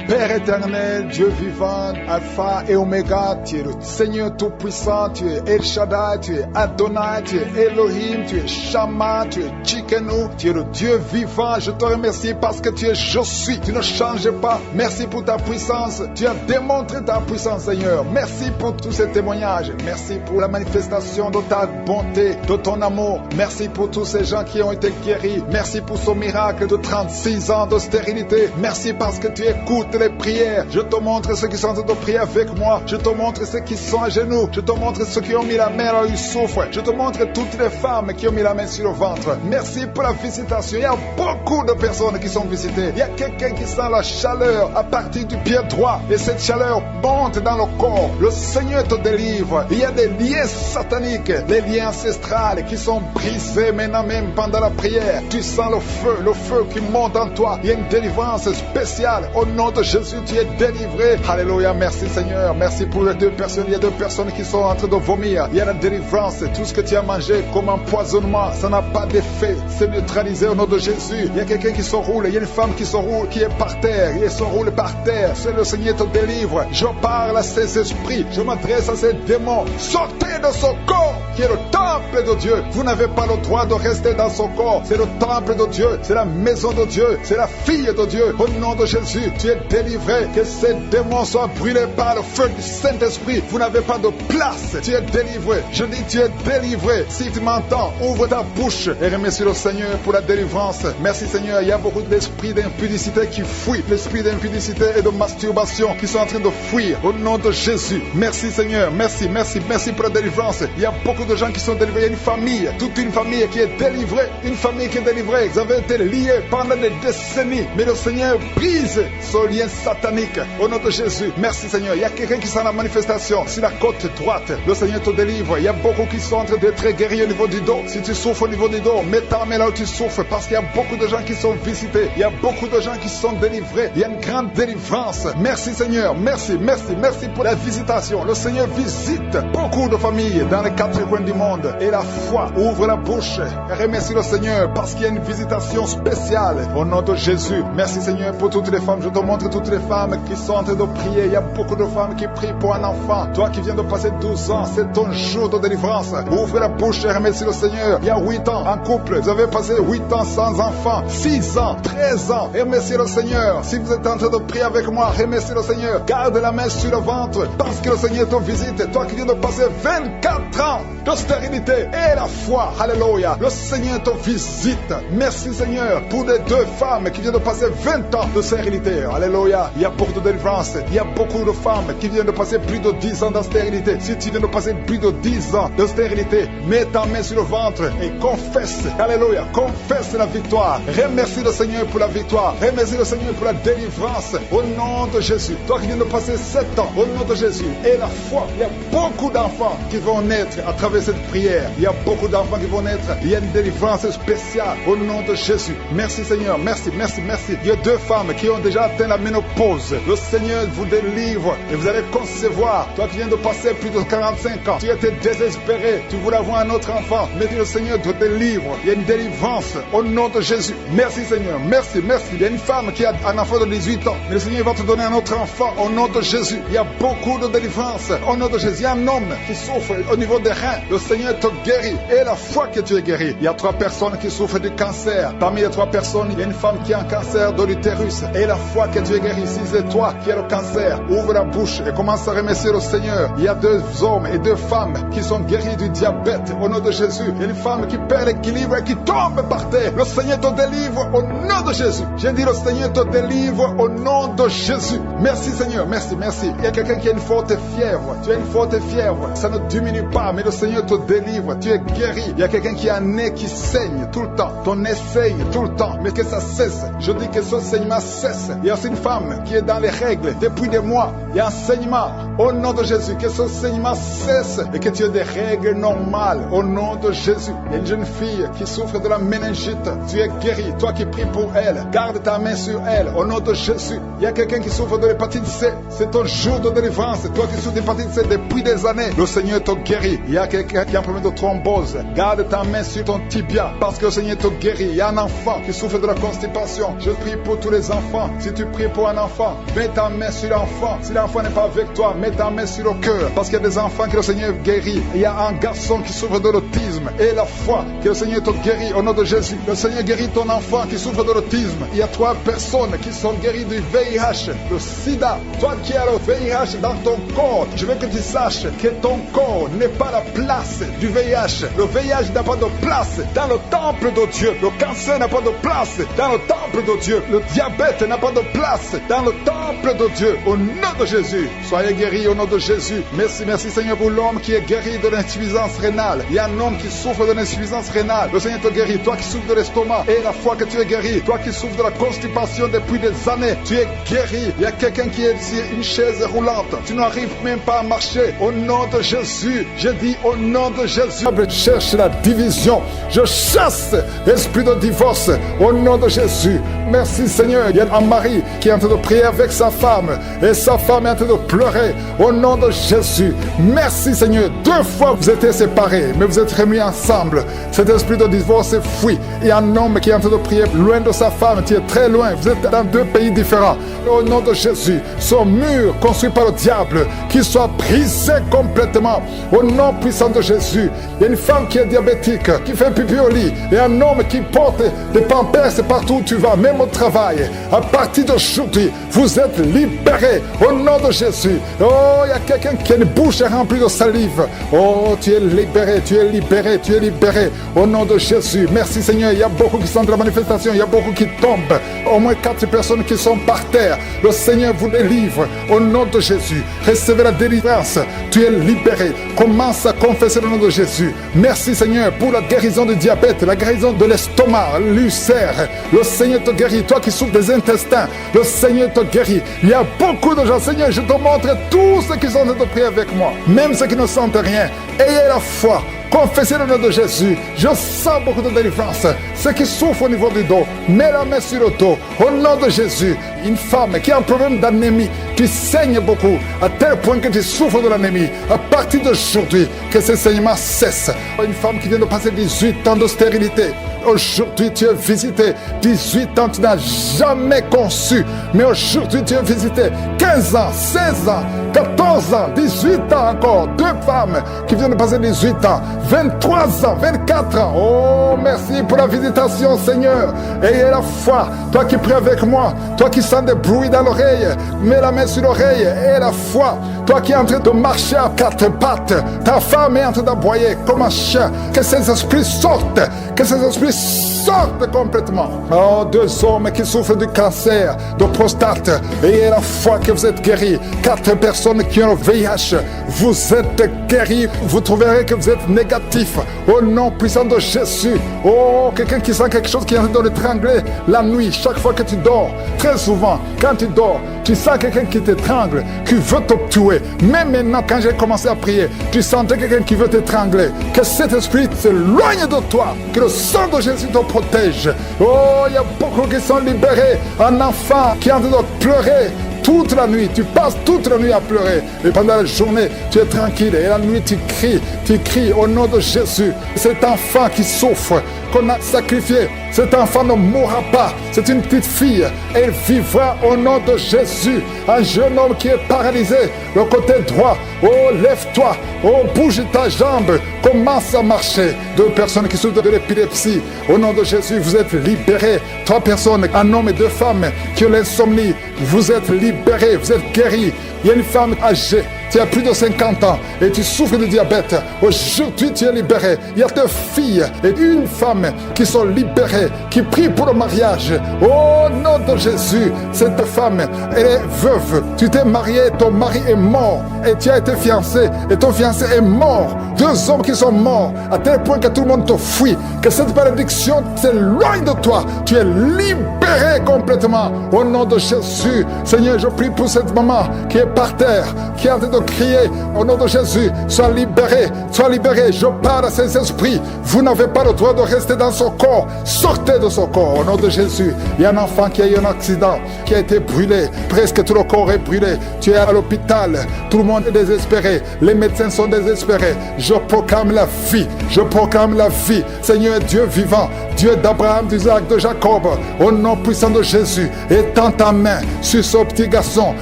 Père éternel, Dieu vivant, Alpha et Oméga, tu es le Seigneur Tout-Puissant, tu es El Shaddai, tu es Adonai, tu es Elohim, tu es Shama, tu es Tsidkenu, tu es le Dieu vivant. Je te remercie parce que tu es je suis, tu ne changes pas. Merci pour ta puissance, tu as démontré ta puissance Seigneur. Merci pour tous ces témoignages, merci pour la manifestation de ta bonté, de ton amour. Merci pour tous ces gens qui ont été guéris, merci pour ce miracle de 36 ans de stérilité. Merci parce que tu écoutes les prières. Je te montre ceux qui sont en train de prier avec moi. Je te montre ceux qui sont à genoux. Je te montre ceux qui ont mis la main là où ils souffrent. Je te montre toutes les femmes qui ont mis la main sur le ventre. Merci pour la visitation. Il y a beaucoup de personnes qui sont visitées. Il y a quelqu'un qui sent la chaleur à partir du pied droit. Et cette chaleur monte dans le corps. Le Seigneur te délivre. Il y a des liens sataniques, des liens ancestrales qui sont brisés maintenant même pendant la prière. Tu sens le feu qui monte en toi. Il y a une délivrance spéciale. Au nom de Jésus, tu es délivré. Alléluia, merci Seigneur. Merci pour les 2 personnes. Il y a 2 personnes qui sont en train de vomir. Il y a la délivrance. Tout ce que tu as mangé comme empoisonnement, ça n'a pas d'effet. C'est neutralisé au nom de Jésus. Il y a quelqu'un qui se roule. Il y a une femme qui se roule, qui est par terre. Il se roule par terre. C'est le Seigneur qui te délivre. Je parle à ces esprits. Je m'adresse à ces démons. Sortez de ce corps qui est le temple de Dieu. Vous n'avez pas le droit de rester dans ce corps. C'est le temple de Dieu. C'est la maison de Dieu. C'est la fille de Dieu. Au nom de Jésus, tu es délivré. Que ces démons soient brûlés par le feu du Saint-Esprit. Vous n'avez pas de place. Tu es délivré. Je dis tu es délivré. Si tu m'entends, ouvre ta bouche et remercie le Seigneur pour la délivrance. Merci Seigneur. Il y a beaucoup d'esprits d'impudicité qui fuient. L'esprit d'impudicité et de masturbation qui sont en train de fuir. Au nom de Jésus. Merci Seigneur. Merci, merci, merci pour la délivrance. Il y a beaucoup de gens qui sont délivrés. Il y a une famille, toute une famille qui est délivrée. Une famille qui est délivrée. Vous avez été liés pendant des décennies. Mais le Seigneur brise ce lien satanique. Au nom de Jésus. Merci Seigneur. Il y a quelqu'un qui sent la manifestation sur la côte droite. Le Seigneur te délivre. Il y a beaucoup qui sont en train d'être guéris au niveau du dos. Si tu souffres au niveau du dos, mets ta main là où tu souffres parce qu'il y a beaucoup de gens qui sont visités. Il y a beaucoup de gens qui sont délivrés. Il y a une grande délivrance. Merci Seigneur. Merci, merci, merci pour la visitation. Le Seigneur visite beaucoup de familles dans les 4 coins du monde. Et la foi ouvre la bouche. Et remercie le Seigneur parce qu'il y a une visitation spéciale. Au nom de Jésus. Merci Seigneur pour toutes les femmes. Je te montre toutes toutes les femmes qui sont en train de prier. Il y a beaucoup de femmes qui prient pour un enfant. Toi qui viens de passer 12 ans, c'est ton jour de délivrance. Ouvre la bouche et remercie le Seigneur. Il y a 8 ans en couple, vous avez passé 8 ans sans enfant, 6 ans, 13 ans. Remerciez le Seigneur. Si vous êtes en train de prier avec moi, remerciez le Seigneur. Garde la main sur le ventre parce que le Seigneur te visite. Toi qui viens de passer 24 ans de stérilité et la foi, alléluia, le Seigneur te visite. Merci Seigneur pour les 2 femmes qui viennent de passer 20 ans de stérilité, alléluia. Il y a beaucoup de délivrance. Il y a beaucoup de femmes qui viennent de passer plus de 10 ans de stérilité. Si tu viens de passer plus de 10 ans de stérilité, mets ta main sur le ventre et confesse, alléluia, confesse la victoire. Remercie le Seigneur pour la victoire. Remercie le Seigneur pour la délivrance au nom de Jésus. Toi qui viens de passer 7 ans au nom de Jésus et la foi, il y a beaucoup d'enfants qui vont naître à travers cette prière. Il y a beaucoup d'enfants qui vont naître. Il y a une délivrance spéciale au nom de Jésus. Merci Seigneur, merci, merci, merci. Il y a 2 femmes qui ont déjà atteint la ménopause. Le Seigneur vous délivre et vous allez concevoir. Toi qui viens de passer plus de 45 ans, tu étais désespéré, tu voulais avoir un autre enfant, mais le Seigneur te délivre. Il y a une délivrance au nom de Jésus. Merci Seigneur, merci, merci. Il y a une femme qui a un enfant de 18 ans, mais le Seigneur va te donner un autre enfant au nom de Jésus. Il y a beaucoup de délivrance au nom de Jésus. Il y a un homme qui souffre au niveau des reins. Le Seigneur te guérit et la foi que tu es guéri. Il y a 3 personnes qui souffrent du cancer. Parmi les 3 personnes, il y a une femme qui a un cancer de l'utérus et la foi que tu es guéri. Si c'est toi qui as le cancer, ouvre la bouche et commence à remercier le Seigneur. Il y a 2 hommes et 2 femmes qui sont guéris du diabète au nom de Jésus. Il y a une femme qui perd l'équilibre et qui tombe par terre. Le Seigneur te délivre au nom de Jésus. J'ai dit le Seigneur te délivre au nom de Jésus. Merci Seigneur, merci, merci. Il y a quelqu'un qui a une forte fièvre. Tu as une forte fièvre. Ça ne diminue pas, mais le Seigneur te délivre. Tu es guéri. Il y a quelqu'un qui a un nez qui saigne tout le temps. Ton nez saigne tout le temps, mais que ça cesse. Je dis que ce saignement cesse. Il y a aussi une femme qui est dans les règles depuis des mois. Il y a un saignement au nom de Jésus. Que ce saignement cesse et que tu aies des règles normales au nom de Jésus. Il y a une jeune fille qui souffre de la méningite. Tu es guéri. Toi qui pries pour elle, garde ta main sur elle au nom de Jésus. Il y a quelqu'un qui souffre de l'hépatite C. C'est ton jour de délivrance. Toi qui souffres de l'hépatite C depuis des années, le Seigneur te guérit. Il y a quelqu'un qui a un problème de thrombose. Garde ta main sur ton tibia parce que le Seigneur te guérit. Il y a un enfant qui souffre de la constipation. Je prie pour tous les enfants. Si tu pries pour un enfant, mets ta main sur l'enfant. Si l'enfant n'est pas avec toi, mets ta main sur le cœur parce qu'il y a des enfants que le Seigneur guérit. Il y a un garçon qui souffre de l'autisme et la foi que le Seigneur te guérit au nom de Jésus. Le Seigneur guérit ton enfant qui souffre de l'autisme. Il y a 3 personnes qui sont guéries du VIH, le sida. Toi qui as le VIH dans ton corps, je veux que tu saches que ton corps n'est pas la place du VIH. Le VIH n'a pas de place dans le temple de Dieu. Le cancer n'a pas de place dans le temple de Dieu. Le diabète n'a pas de place dans le temple de Dieu. Au nom de Jésus, soyez guéris au nom de Jésus. Merci, merci Seigneur pour l'homme qui est guéri de l'insuffisance rénale. Il y a un homme qui souffre de l'insuffisance rénale. Le Seigneur te guérit. Toi qui souffres de l'estomac et la foi que tu es guéri. Toi qui souffres de la constipation depuis des années, tu es guéri. Il y a quelqu'un qui est sur une chaise roulante. Tu n'arrives même pas à marcher. Au nom de Jésus, je dis au nom de Jésus. Je cherche la division. Je chasse l'esprit de divorce au nom de Jésus. Merci Seigneur. Il y a un mari qui est en train de prier avec sa femme et sa femme est en train de pleurer au nom de Jésus. Merci Seigneur. 2 fois vous étiez séparés, mais vous êtes remis ensemble. Cet esprit de divorce est fui. Il y a un homme qui est en train de prier loin de sa femme. Tu es très loin. Vous êtes dans 2 pays différents. Au nom de Jésus, son mur construit par le diable, qu'il soit brisé complètement. Au nom puissant de Jésus. Il y a une femme qui est diabétique, qui fait pipi au lit. Et un homme qui porte des pampers partout où tu vas, même au travail. À partir d'aujourd'hui, vous êtes libérés. Au nom de Jésus. Oh, il y a quelqu'un qui a une bouche remplie de salive. Oh, tu es libéré, tu es libéré, tu es libéré. Au nom de Jésus. Merci Seigneur. Il y a beaucoup qui sont de la manifestation. Il y a beaucoup qui tombent. Au moins 4 personnes qui sont par terre. Le Seigneur vous délivre. Au nom de Jésus. Recevez la délivrance. Tu es libéré. Commence à confesser le nom de Jésus. Merci Seigneur pour la guérison du diabète, la guérison de l'estomac, l'ulcère. Le Seigneur te guérit. Toi qui souffres des intestins, le Seigneur te guérit. Il y a beaucoup de gens. Seigneur, je te montre tous ceux qui sont en train de prier avec moi. Même ceux qui ne sentent rien. Ayez la foi Confessez le nom de Jésus. Je sens beaucoup de délivrance. Ceux qui souffrent au niveau du dos, mets la main sur le dos. Au nom de Jésus, une femme qui a un problème d'anémie, tu saignes beaucoup, à tel point que tu souffres de l'anémie. À partir d'aujourd'hui, que ce saignement cesse. Une femme qui vient de passer 18 ans de stérilité. Aujourd'hui, tu es visité. 18 ans, tu n'as jamais conçu. Mais aujourd'hui, tu es visité. 15 ans, 16 ans, 14 ans, 18 ans encore. 2 femmes qui viennent de passer 18 ans. 23 ans, 24 ans. Oh, merci pour la visitation, Seigneur. Ayez la foi. Toi qui pries avec moi. Toi qui sens des bruits dans l'oreille. Mets la main sur l'oreille. Ayez la foi. Toi qui es en train de marcher à 4 pattes. Ta femme est en train d'aboyer comme un chien. Que ces esprits sortent. Que ces esprits sortent complètement. Oh, 2 hommes qui souffrent du cancer de prostate. Ayez la foi que vous êtes guéris. 4 personnes qui ont le VIH. Vous êtes guéris. Vous trouverez que vous êtes négatif. Au nom puissant de Jésus. Oh, quelqu'un qui sent quelque chose qui est en train de l'étrangler la nuit, chaque fois que tu dors. Très souvent, quand tu dors, tu sens quelqu'un qui t'étrangle, qui veut te tuer. Même maintenant, quand j'ai commencé à prier, tu sentais quelqu'un qui veut t'étrangler. Que cet esprit s'éloigne de toi. Que le sang de Jésus te protège. Oh, il y a beaucoup qui sont libérés. Un enfant qui est en train de pleurer toute la nuit, tu passes toute la nuit à pleurer. Et pendant la journée, tu es tranquille. Et la nuit, tu cries au nom de Jésus. Cet enfant qui souffre, qu'on a sacrifié, cet enfant ne mourra pas. C'est une petite fille. Elle vivra au nom de Jésus. Un jeune homme qui est paralysé, le côté droit. Oh, lève-toi. Oh, bouge ta jambe. Commence à marcher. 2 personnes qui souffrent de l'épilepsie. Au nom de Jésus, vous êtes libérés. 3 personnes, un homme et 2 femmes qui ont l'insomnie. Vous êtes libérés, vous êtes guéris. Il y a une femme âgée, tu as plus de 50 ans et tu souffres de diabète. Aujourd'hui, tu es libéré. Il y a 2 filles et une femme qui sont libérées, qui prient pour le mariage. Au nom de Jésus, cette femme, elle est veuve. Tu t'es marié, ton mari est mort et tu as été fiancé et ton fiancé est mort. 2 hommes qui sont morts à tel point que tout le monde te fuit. Que cette malédiction s'éloigne de toi. Tu es libéré complètement. Au nom de Jésus, Seigneur, je prie pour cette maman qui est par terre, qui est en train de crier. Au nom de Jésus, sois libéré, sois libéré. Je parle à ces esprits. Vous n'avez pas le droit de rester dans son corps. Sortez de son corps. Au nom de Jésus, il y a un enfant qui a eu un accident, qui a été brûlé. Presque tout le corps est brûlé. Tu es à l'hôpital. Tout le monde est désespéré. Les médecins sont désespérés. Je proclame la vie. Je proclame la vie. Seigneur Dieu vivant, Dieu d'Abraham, d'Isaac, de Jacob, au nom puissant de Jésus, étends ta main sur ce petit garçon,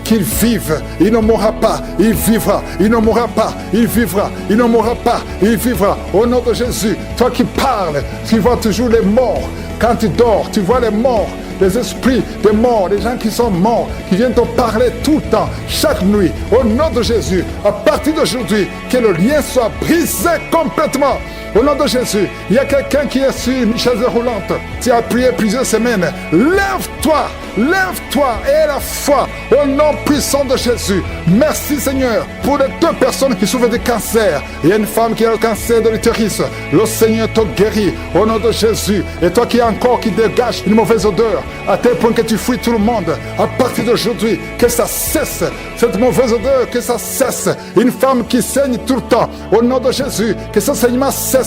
qu'il vive. Il ne mourra pas. Il vivra. Il ne mourra pas. Il vivra. Il ne mourra pas. Il vivra. Au nom de Jésus, toi qui parles, tu vois toujours les morts. Quand tu dors, tu vois les morts. Les esprits des morts, les gens qui sont morts, qui viennent te parler tout le temps, chaque nuit, au nom de Jésus. À partir d'aujourd'hui, que le lien soit brisé complètement. Au nom de Jésus, il y a quelqu'un qui est sur une chaise roulante. Tu as prié plusieurs semaines. Lève-toi, lève-toi et la foi au nom puissant de Jésus. Merci Seigneur pour les 2 personnes qui souffrent de cancer. Il y a une femme qui a le cancer de l'utérus. Le Seigneur te guérit au nom de Jésus. Et toi qui es encore qui dégage une mauvaise odeur, à tel point que tu fuis tout le monde, à partir d'aujourd'hui, que ça cesse, cette mauvaise odeur, que ça cesse. Une femme qui saigne tout le temps, au nom de Jésus, que ce saignement cesse.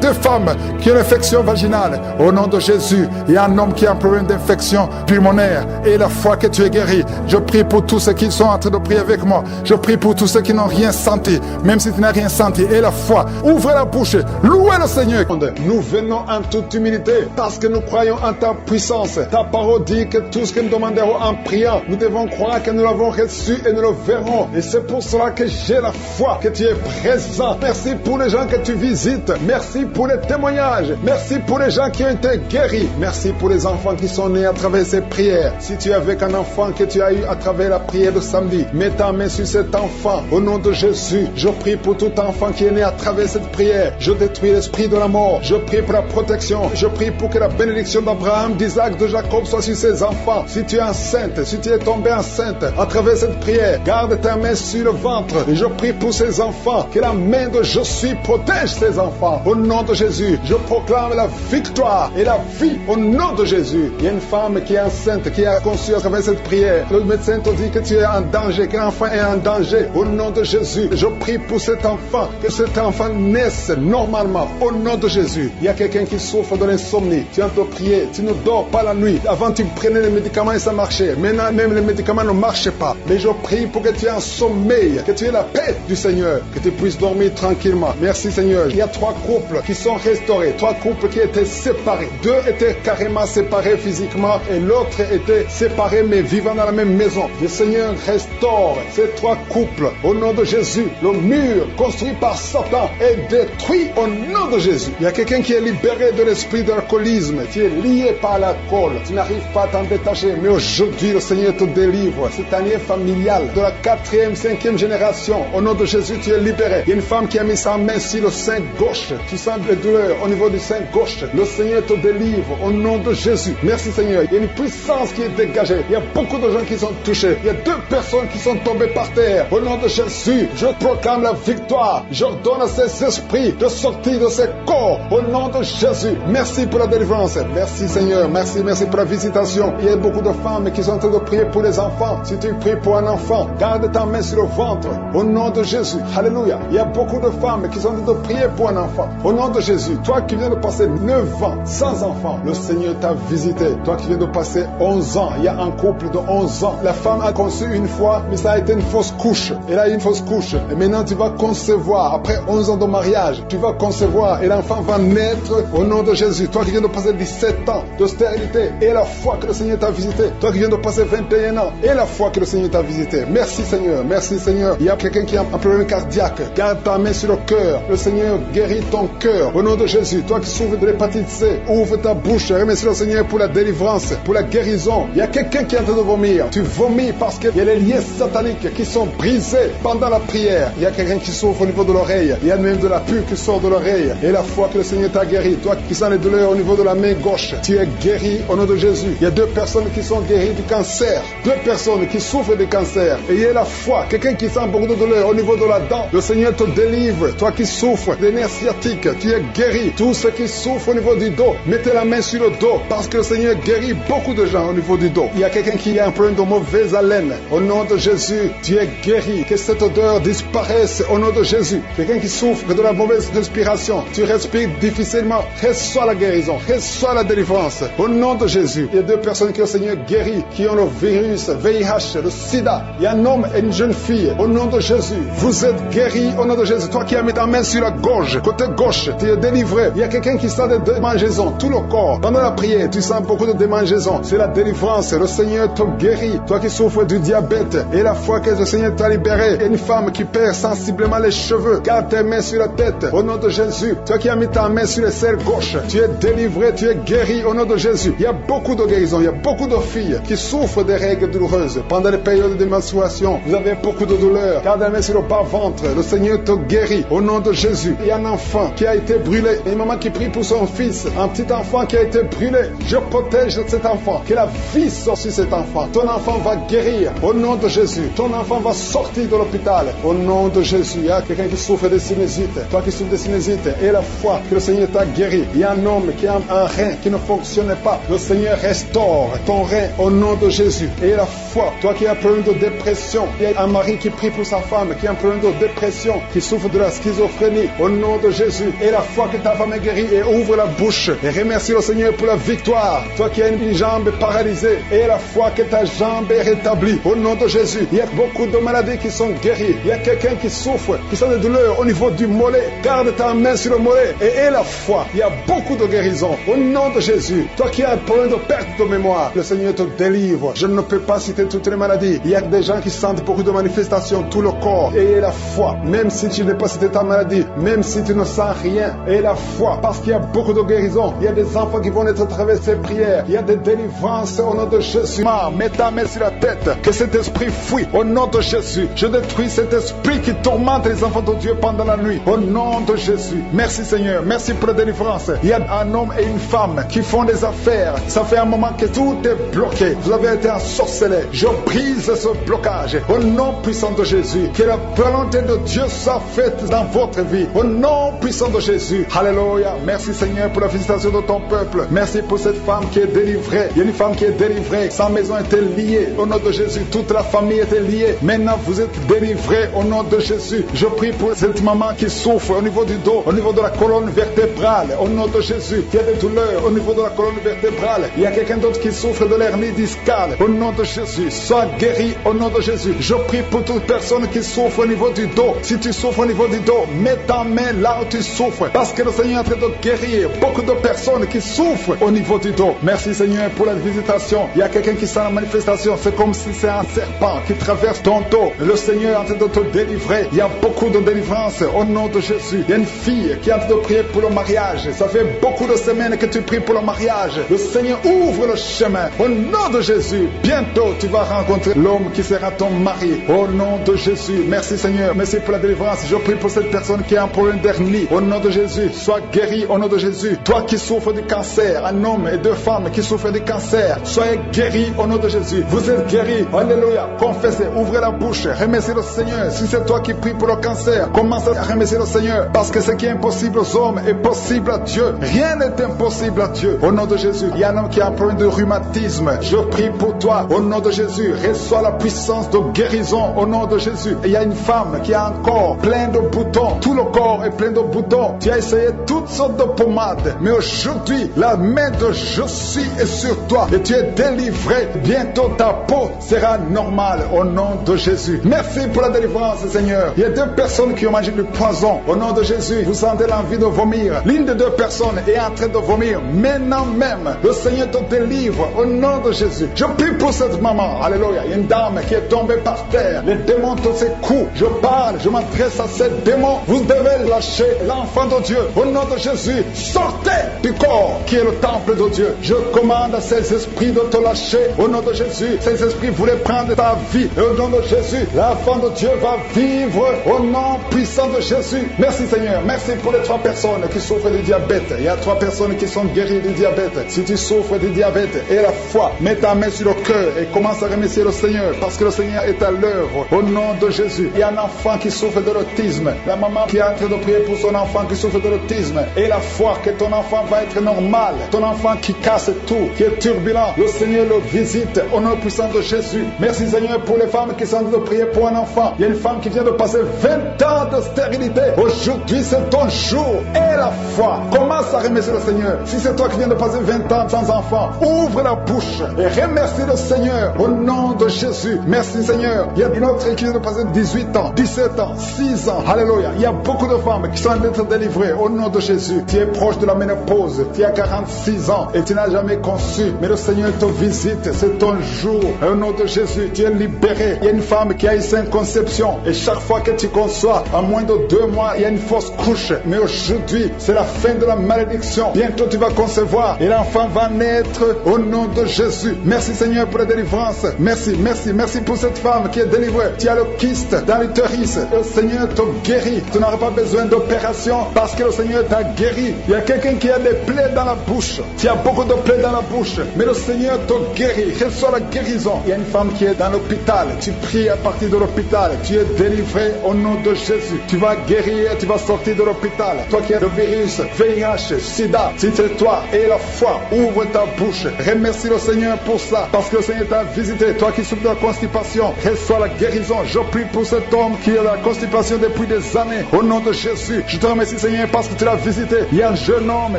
2 femmes qui ont une infection vaginale, au nom de Jésus. Il y a un homme qui a un problème d'infection pulmonaire, et la foi que tu es guéri. Je prie pour tous ceux qui sont en train de prier avec moi. Je prie pour tous ceux qui n'ont rien senti, même si tu n'as rien senti. Et la foi, ouvrez la bouche, louez le Seigneur. Nous venons en toute humilité parce que nous croyons en ta puissance. Ta parole dit que tout ce que nous demanderons en priant, nous devons croire que nous l'avons reçu et nous le verrons. Et c'est pour cela que j'ai la foi que tu es présent. Merci pour les gens que tu visites. Merci pour les témoignages. Merci pour les gens qui ont été guéris. Merci pour les enfants qui sont nés à travers ces prières. Si tu es avec un enfant que tu as eu à travers la prière de samedi, mets ta main sur cet enfant. Au nom de Jésus, je prie pour tout enfant qui est né à travers cette prière. Je détruis l'esprit de la mort. Je prie pour la protection. Je prie pour que la bénédiction d'Abraham, d'Isaac, de Jacob soit sur ses enfants. Si tu es enceinte, si tu es tombée enceinte à travers cette prière, garde ta main sur le ventre. Et je prie pour ces enfants. Que la main de Je suis protège ces enfants. Au nom de Jésus, je proclame la victoire et la vie au nom de Jésus. Il y a une femme qui est enceinte, qui a conçu à travers cette prière. Le médecin te dit que tu es en danger, que l'enfant est en danger. Au nom de Jésus, je prie pour cet enfant, que cet enfant naisse normalement. Au nom de Jésus, il y a quelqu'un qui souffre de l'insomnie. Tu viens te prier, tu ne dors pas la nuit. Avant, tu prenais les médicaments et ça marchait. Maintenant, même les médicaments ne marchent pas. Mais je prie pour que tu aies un sommeil, que tu aies la paix du Seigneur, que tu puisses dormir tranquillement. Merci Seigneur. Il y a 3 couples qui sont restaurés, 3 couples qui étaient séparés. 2 étaient carrément séparés physiquement et l'autre était séparé mais vivant dans la même maison. Le Seigneur restaure ces 3 couples. Au nom de Jésus, le mur construit par Satan est détruit au nom de Jésus. Il y a quelqu'un qui est libéré de l'esprit d'alcoolisme. Tu es lié par l'alcool. Tu n'arrives pas à t'en détacher. Mais aujourd'hui, le Seigneur te délivre. Cette année familiale de la 4e, 5e génération. Au nom de Jésus, tu es libéré. Il y a une femme qui a mis sa main sur le sein gauche. Tu sens des douleurs au niveau du sein gauche. Le Seigneur te délivre au nom de Jésus. Merci Seigneur. Il y a une puissance qui est dégagée. Il y a beaucoup de gens qui sont touchés. Il y a 2 personnes qui sont tombées par terre. Au nom de Jésus, je proclame la victoire. J'ordonne à ces esprits de sortir de ces corps. Au nom de Jésus. Merci pour la délivrance. Merci Seigneur. Merci pour la visitation. Il y a beaucoup de femmes qui sont en train de prier pour les enfants. Si tu pries pour un enfant, garde ta main sur le ventre. Au nom de Jésus. Alléluia. Il y a beaucoup de femmes qui sont en train de prier pour un enfant. Au nom de Jésus. Toi qui viens de passer 9 ans sans enfant, le Seigneur t'a visité. Toi qui viens de passer 11 ans, il y a un couple de 11 ans. La femme a conçu une fois, mais ça a été une fausse couche. Elle a eu une fausse couche. Et maintenant tu vas concevoir. Après 11 ans de mariage, tu vas concevoir et l'enfant va naître au nom de Jésus. Toi qui viens de passer 17 ans de stérilité et la foi que le Seigneur t'a visité. Toi qui viens de passer 21 ans et la foi que le Seigneur t'a visité. Merci Seigneur. Merci Seigneur. Il y a quelqu'un qui a un problème cardiaque. Garde ta main sur le cœur. Le Seigneur guérit ton cœur. Au nom de Jésus. Toi qui souffres de l'hépatite C, ouvre ta bouche. Remercie le Seigneur pour la délivrance, pour la guérison. Il y a quelqu'un qui est en train de vomir. Tu vomis parce qu'il y a les liens sataniques qui sont brisés pendant la prière. Il y a quelqu'un qui souffre au niveau de l'oreille. Il y a même de la pus qui sort de l'oreille. Et la foi que le Seigneur t'a guéri. Toi qui sens les douleurs au niveau de la main gauche, tu es guéri au nom de Jésus. Il y a 2 personnes qui sont guéries du cancer. 2 personnes qui souffrent du cancer. Et il y a la foi. Quelqu'un qui sent beaucoup de douleur au niveau de la dent. Le Seigneur te délivre. Toi qui souffres des nerfs sciatiques, tu es guéri. Tous ceux qui souffrent au niveau du dos, mettez la main sur le dos parce que le Seigneur guérit beaucoup de gens au niveau du dos. Il y a quelqu'un qui a un problème de mauvaise haleine. Au nom de Jésus, tu es guéri. Que cette odeur disparaisse au nom de Jésus. Quelqu'un qui souffre de la mauvaise respiration, tu respires difficilement. Reçois la guérison, reçois la délivrance. Au nom de Jésus, il y a 2 personnes que le Seigneur guérit, qui ont le virus, VIH, le sida. Il y a un homme et une jeune fille. Au nom de Jésus, vous êtes guéris au nom de Jésus. Toi qui as mis ta main sur la gorge, côté gauche, tu es délivré. Il y a quelqu'un qui sent des démangeaisons, tout le corps. Pendant la prière, tu sens beaucoup de démangeaisons. C'est la délivrance. Le Seigneur te guérit. Toi qui souffres du diabète et la foi que le Seigneur t'a libéré. Il y a une femme qui perd sensiblement les cheveux. Garde tes mains sur la tête. Au nom de Jésus. Toi qui as mis ta main sur les selles gauche, tu es délivré, tu es guéri au nom de Jésus. Il y a beaucoup de guérisons. Il y a beaucoup de filles qui souffrent des règles douloureuses. Pendant les périodes de menstruation, vous avez beaucoup de douleurs. Garde la main sur le bas-ventre. Le Seigneur te guérit au nom de Jésus. Il y a un enfant qui a été brûlé. Une maman qui prie pour son fils. Un petit enfant qui a été brûlé. Je protège cet enfant. Que la vie sorte sur cet enfant. Ton enfant va guérir au nom de Jésus. Ton enfant va sortir de l'hôpital au nom de Jésus. Il y a quelqu'un qui souffre de sinusite. Toi qui souffres de sinusite et la foi que le Seigneur t'a guéri. Il y a un homme qui a un rein qui ne fonctionnait pas. Le Seigneur restaure ton rein au nom de Jésus. Et la foi, toi qui as un problème de dépression. Il y a un mari qui prie pour sa femme qui a un problème de dépression, qui souffre de la schizophrénie au nom de Jésus. Et la foi que ta femme est guérie et ouvre la bouche et remercie le Seigneur pour la victoire. Toi qui as une jambe paralysée et la foi que ta jambe est rétablie au nom de Jésus. Il y a beaucoup de maladies qui sont guéries. Il y a quelqu'un qui souffre, qui sent des douleurs au niveau du mollet. Garde ta main sur le mollet et aie la foi. Il y a beaucoup de guérisons au nom de Jésus. Toi qui as un problème de perte de mémoire, le Seigneur te délivre. Je ne peux pas citer toutes les maladies. Il y a des gens qui sentent beaucoup de manifestations, tout le corps. Et aie la foi. Même si tu n'es pas cité ta maladie, même si tu ne sens rien, aie la foi. Parce qu'il y a beaucoup de guérisons. Il y a des enfants qui vont être à travers ces prières. Il y a des délivrances au nom de Jésus. Mets ta main sur la tête. Que cet esprit fuit au nom de Jésus. Je détruis cet esprit qui tourmente les enfants de Dieu pendant la nuit. Au nom de Jésus. Merci Seigneur. Merci pour la délivrance. Il y a un homme et une femme qui font des affaires. Ça fait un moment que tout est bloqué. Vous avez été ensorcelé. Je brise ce blocage. Au nom puissant de Jésus. Que la volonté de Dieu soit faite dans votre vie. Au nom puissant de Jésus. Alléluia. Merci Seigneur pour la visitation de ton peuple. Merci pour cette femme qui est délivrée. délivrée. Il y a une femme qui est délivrée. Sa maison était liée. Au nom de Jésus, toute la famille était liée. Maintenant, vous êtes délivrés au nom de Jésus. Je prie pour cette maman qui souffre au niveau du dos, au niveau de la colonne vertébrale. Au nom de Jésus, il y a des douleurs au niveau de la colonne vertébrale. Il y a quelqu'un d'autre qui souffre de l'hernie discale. Au nom de Jésus, sois guéri au nom de Jésus. Je prie pour toute personne qui souffre au niveau du dos. Si tu souffres au niveau du dos, mets ta main là où tu souffres. Parce que le Seigneur est en train de guérir beaucoup de personnes qui souffrent au niveau du dos. Merci Seigneur pour la visitation. Il y a quelqu'un qui sent la manifestation. C'est comme si c'est un serpent qui traverse ton dos. Le Seigneur est en train de te délivrer. Il y a beaucoup de délivrance au nom de Jésus. Il y a une fille qui est en train de prier pour le mariage. Ça fait beaucoup de semaines que tu pries pour le mariage. Le Seigneur ouvre le chemin. Au nom de Jésus, bientôt tu vas rencontrer l'homme qui sera ton mari. Au nom de Jésus. Merci Seigneur. Merci pour la délivrance. Je prie pour cette personne qui a un problème d'hernie. Au nom de Jésus, sois guéri au nom de Jésus. Toi qui souffres du cancer, un homme et deux femmes qui souffrent du cancer, soyez guéris au nom de Jésus. Vous êtes guéris. Alléluia. Confessez, ouvrez la bouche, remerciez le Seigneur. Si c'est toi qui pries pour le cancer, commence à remercier le Seigneur. Parce que ce qui est impossible aux hommes est possible à Dieu. Rien n'est impossible à Dieu. Au nom de Jésus, il y a un homme qui a un problème de rhumatisme. Je prie pour toi. Au nom de Jésus, reçois la puissance de guérison au nom de Jésus. Et il y a une femme qui a un corps plein de boutons. Tout le corps est plein de boutons. Tu as essayé toutes sortes de pommades. Mais aujourd'hui, la main de je suis est sur toi. Et tu es délivré. Bientôt ta peau sera normale au nom de Jésus. Merci pour la délivrance, Seigneur. Il y a deux personnes qui ont mangé du poison. Au nom de Jésus, vous sentez l'envie de vomir. L'une des deux personnes est en train de vomir. Maintenant même, le Seigneur te délivre au nom de Jésus. Je prie pour cette maman. Alléluia. Il y a une dame qui est tombée par terre. Les démons te secouent. Je parle, je m'adresse à ces démons. Vous devez lâcher l'enfant de Dieu. Au nom de Jésus, sortez du corps qui est le temple de Dieu. Je commande à ces esprits de te lâcher. Au nom de Jésus, ces esprits voulaient prendre ta vie. Et au nom de Jésus, l'enfant de Dieu va vivre au nom puissant de Jésus. Merci Seigneur. Merci pour les 3 personnes qui souffrent du diabète. Il y a 3 personnes qui sont guéries du diabète. Si tu souffres du diabète et la foi, mets ta main sur le cœur et commence à remercier le Seigneur. Parce que le Seigneur est à l'œuvre. Au nom de Jésus. Il y a un enfant qui souffre de l'autisme. La maman qui est en train de prier pour son enfant qui souffre de l'autisme. Et la foi que ton enfant va être normal. Ton enfant qui casse tout, qui est turbulent. Le Seigneur le visite au nom puissant de Jésus. Merci Seigneur pour les femmes qui sont en train de prier pour un enfant. Il y a une femme qui vient de passer 20 ans de stérilité. Aujourd'hui c'est ton jour. Et la foi. Commence à remercier le Seigneur. Si c'est toi qui viens de passer 20 ans sans enfant, ouvre la bouche et remercie le Seigneur au nom de Jésus. Merci Seigneur. Il y a une autre qui vient de passer 18 ans, 17 ans, 6 ans. Alléluia. Il y a beaucoup de femmes qui sont en train d'être délivrées au nom de Jésus. Tu es proche de la ménopause. Tu as 46 ans et tu n'as jamais conçu. Mais le Seigneur te visite. C'est ton jour. Au nom de Jésus, tu es libéré. Il y a une femme qui a eu 5 conceptions. Et chaque fois que tu conçois, en moins de 2 mois, il y a une fausse couche. Mais aujourd'hui, c'est la fin de la malédiction. Bientôt tu vas concevoir et l'enfant va naître au nom de Jésus. Merci Seigneur pour la délivrance. Merci, merci, merci pour cette femme qui est délivrée. Tu as le kyste dans l'utérus. Le Seigneur te guérit. Tu n'auras pas besoin d'opération parce que le Seigneur t'a guéri. Il y a quelqu'un qui a des plaies dans la bouche. Tu as beaucoup de plaies dans la bouche. Mais le Seigneur te guérit. Reçois la guérison. Il y a une femme qui est dans l'hôpital. Tu pries à partir de l'hôpital. Tu es délivré au nom de Jésus. Tu vas guérir. Tu vas sortir de l'hôpital. Toi qui as le virus, VIH, SIDA, si c'est toi et la foi, ouvre ta bouche. Remercie le Seigneur pour ça. Parce que le Seigneur t'a visité. Toi qui souffres de la constipation, reçois la guérison. Je prie pour cet homme qui a la constipation depuis des années. Au nom de Jésus, je te remercie Seigneur parce que tu l'as visité. Il y a un jeune homme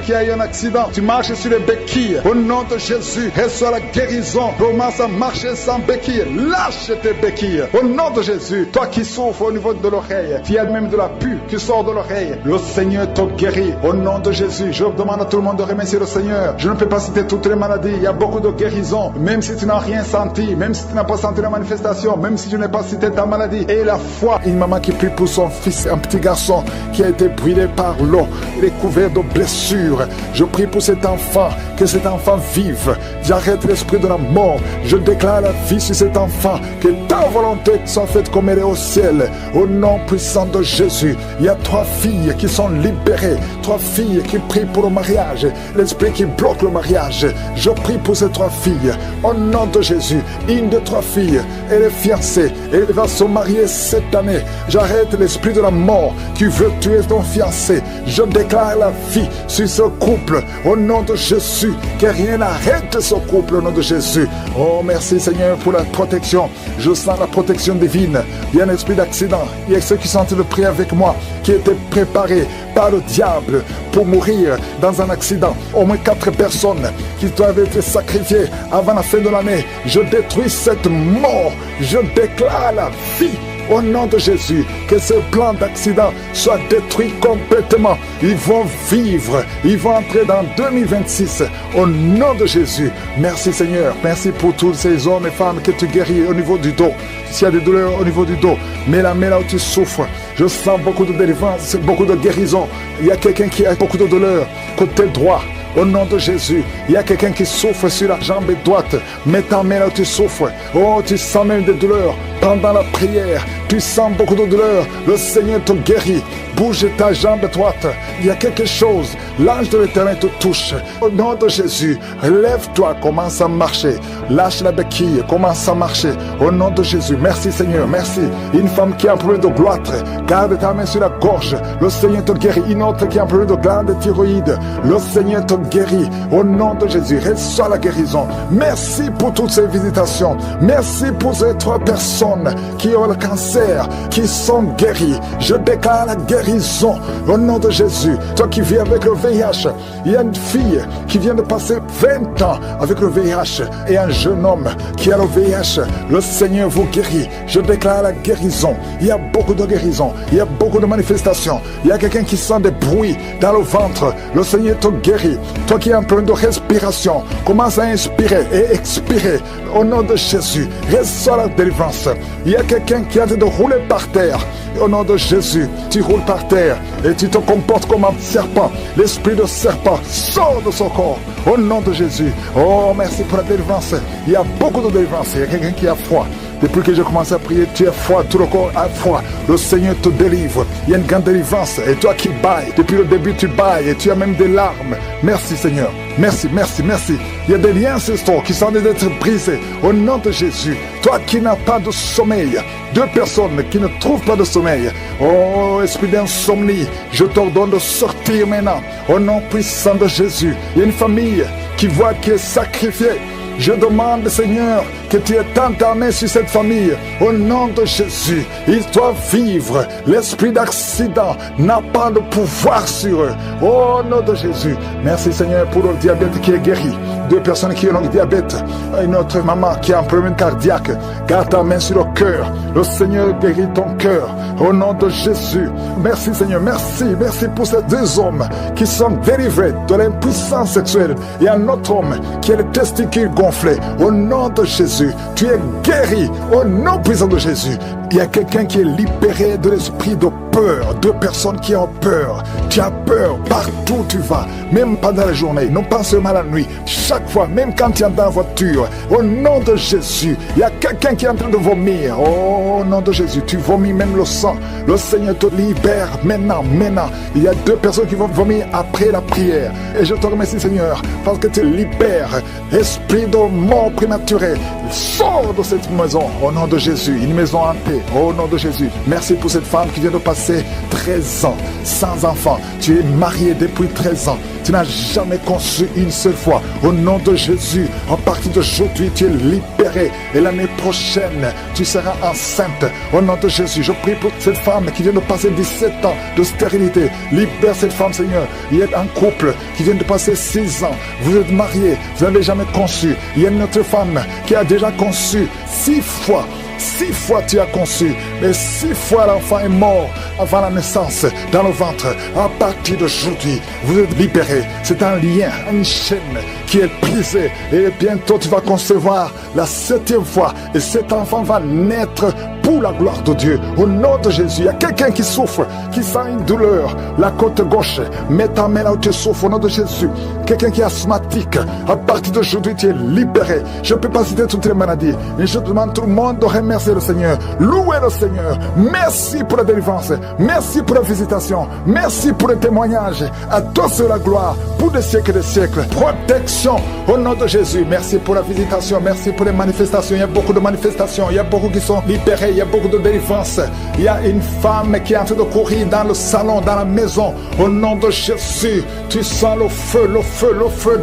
qui a eu un accident. Tu marches sur les béquilles. Au nom de Jésus, reçois la guérison. Commence à marcher sans béquilles. Lâche tes béquilles. Au nom de Jésus, toi qui souffres au niveau de l'oreille, tu as même de la pus qui sort de l'oreille. Le Seigneur te guérit. Au nom de Jésus, je demande à tout le monde de remercier le Seigneur. Je ne peux pas citer toutes les maladies. Il y a beaucoup de guérisons. Même si tu n'as rien senti, même si tu n'as pas senti la manifestation, même si je n'ai pas cité ta maladie. Et la foi. Une maman qui prie pour son fils, un petit garçon qui a été brûlé par l'eau. Il est couvert de blessures. Je prie pour cet enfant, que cet enfant vive. J'arrête l'esprit de la mort. Je déclare la vie sur cet enfant. Que ta volonté soit faite comme elle est au ciel. Au nom puissant de Jésus. Il y a 3 filles qui sont libérées. 3 filles qui prient pour le mariage. L'esprit qui bloque le mariage. Je prie pour ces 3 filles. Au nom de Jésus. Une de 3 filles, elle est fiancée. Elle va se marier cette année. J'arrête l'esprit de la mort qui veut tuer ton fiancé. Je déclare la vie sur ce couple. Au nom de Jésus. Que rien n'arrive Arrête ce couple au nom de Jésus. Oh, merci Seigneur pour la protection. Je sens la protection divine. Il y a un esprit d'accident. Il y a ceux qui sont en train de prier avec moi, qui étaient préparés par le diable pour mourir dans un accident. Au moins 4 personnes qui doivent être sacrifiées avant la fin de l'année. Je détruis cette mort. Je déclare la vie. Au nom de Jésus, que ce plan d'accident soit détruit complètement. Ils vont vivre, ils vont entrer dans 2026. Au nom de Jésus, merci Seigneur. Merci pour tous ces hommes et femmes que tu guéris au niveau du dos. S'il y a des douleurs au niveau du dos, mets la main là où tu souffres. Je sens beaucoup de délivrance, beaucoup de guérison. Il y a quelqu'un qui a beaucoup de douleurs côté droit. Au nom de Jésus, il y a quelqu'un qui souffre sur la jambe droite. Mets ta main là où tu souffres. Oh, tu sens même des douleurs. Pendant la prière, tu sens beaucoup de douleurs. Le Seigneur te guérit. Bouge ta jambe droite. Il y a quelque chose. L'ange de l'Éternel te touche. Au nom de Jésus, lève-toi, commence à marcher. Lâche la béquille, commence à marcher. Au nom de Jésus, merci Seigneur, merci. Une femme qui a un problème de gloître, garde ta main sur la gorge. Le Seigneur te guérit. Une autre qui a un problème de glande thyroïde, le Seigneur te guérit. Au nom de Jésus, reçois la guérison. Merci pour toutes ces visitations. Merci pour ces 3 personnes qui ont le cancer, qui sont guéries. Je déclare la guérison au nom de Jésus. Toi qui vis avec le VIH, il y a une fille qui vient de passer 20 ans avec le VIH et un jeune homme qui a le VIH. Le Seigneur vous guérit. Je déclare la guérison. Il y a beaucoup de guérison. Il y a beaucoup de manifestations. Il y a quelqu'un qui sent des bruits dans le ventre. Le Seigneur te guérit. Toi qui as un problème de respiration, commence à inspirer et expirer au nom de Jésus. Reçois la délivrance. Il y a quelqu'un qui est en train de rouler par terre. Au nom de Jésus, tu roules par terre et tu te comportes comme un serpent. L'esprit de serpent sort de son corps. Au nom de Jésus. Oh, merci pour la délivrance. Il y a beaucoup de délivrance. Il y a quelqu'un qui a froid. Depuis que j'ai commencé à prier, tu as froid, tout le corps a froid. Le Seigneur te délivre. Il y a une grande délivrance. Et toi qui bailles, depuis le début tu bailles et tu as même des larmes. Merci Seigneur. Merci, merci, merci. Il y a des liens ancestral qui sont en train d'être brisés. Au nom de Jésus. Toi qui n'as pas de sommeil. 2 personnes qui ne trouvent pas de sommeil. Oh, esprit d'insomnie, je t'ordonne de sortir maintenant. Au nom puissant de Jésus. Il y a une famille qui voit qui est sacrifiée. Je demande, Seigneur, que tu étends ta main sur cette famille. Au nom de Jésus, ils doivent vivre. L'esprit d'accident n'a pas de pouvoir sur eux. Au nom de Jésus. Merci, Seigneur, pour le diabète qui est guéri. 2 personnes qui ont le diabète. Une autre maman qui a un problème cardiaque. Garde ta main sur le cœur. Le Seigneur guérit ton cœur. Au nom de Jésus. Merci, Seigneur. Merci. Merci pour ces 2 hommes qui sont délivrés de l'impuissance sexuelle. Et un autre homme qui a les testicules gonflés. Au nom de Jésus, tu es guéri. Au nom puissant de Jésus. Il y a quelqu'un qui est libéré de l'esprit de peur. 2 personnes qui ont peur. Tu as peur partout où tu vas. Même pendant la journée. Non pas seulement la nuit. Chaque fois, même quand tu es dans la voiture. Au nom de Jésus. Il y a quelqu'un qui est en train de vomir. Au nom de Jésus. Tu vomis même le sang. Le Seigneur te libère maintenant. Maintenant. Il y a 2 personnes qui vont vomir après la prière. Et je te remercie Seigneur. Parce que tu libères. Esprit de mort prématurée. Sors de cette maison. Au nom de Jésus. Une maison hantée. Au nom de Jésus. Merci pour cette femme qui vient de passer 13 ans sans enfant. Tu es marié depuis 13 ans. Tu n'as jamais conçu une seule fois. Au nom de Jésus, à partir d'aujourd'hui, tu es libéré. Et l'année prochaine, tu seras enceinte. Au nom de Jésus, je prie pour cette femme qui vient de passer 17 ans de stérilité. Libère cette femme, Seigneur. Il y a un couple qui vient de passer 6 ans. Vous êtes mariés, vous n'avez jamais conçu. Il y a une autre femme qui a déjà conçu 6 fois. 6 fois tu as conçu, mais 6 fois l'enfant est mort avant la naissance dans le ventre. À partir d'aujourd'hui, vous êtes libérés. C'est un lien, une chaîne qui est brisée. Et bientôt tu vas concevoir la 7e fois. Et cet enfant va naître pour la gloire de Dieu. Au nom de Jésus, il y a quelqu'un qui souffre, qui sent une douleur. La côte gauche, mets ta main là où tu souffres. Au nom de Jésus. Quelqu'un qui est asthmatique, à partir d'aujourd'hui tu es libéré. Je ne peux pas citer toutes les maladies, mais je demande tout le monde de remercier le Seigneur. Louez le Seigneur. Merci pour la délivrance. Merci pour la visitation. Merci pour le témoignage. À toi c'est la gloire pour des siècles et des siècles. Protection au nom de Jésus. Merci pour la visitation. Merci pour les manifestations. Il y a beaucoup de manifestations. Il y a beaucoup qui sont libérés il y a beaucoup de délivrance. Il y a une femme qui est en train de courir dans le salon, dans la maison. Au nom de Jésus, tu sens le feu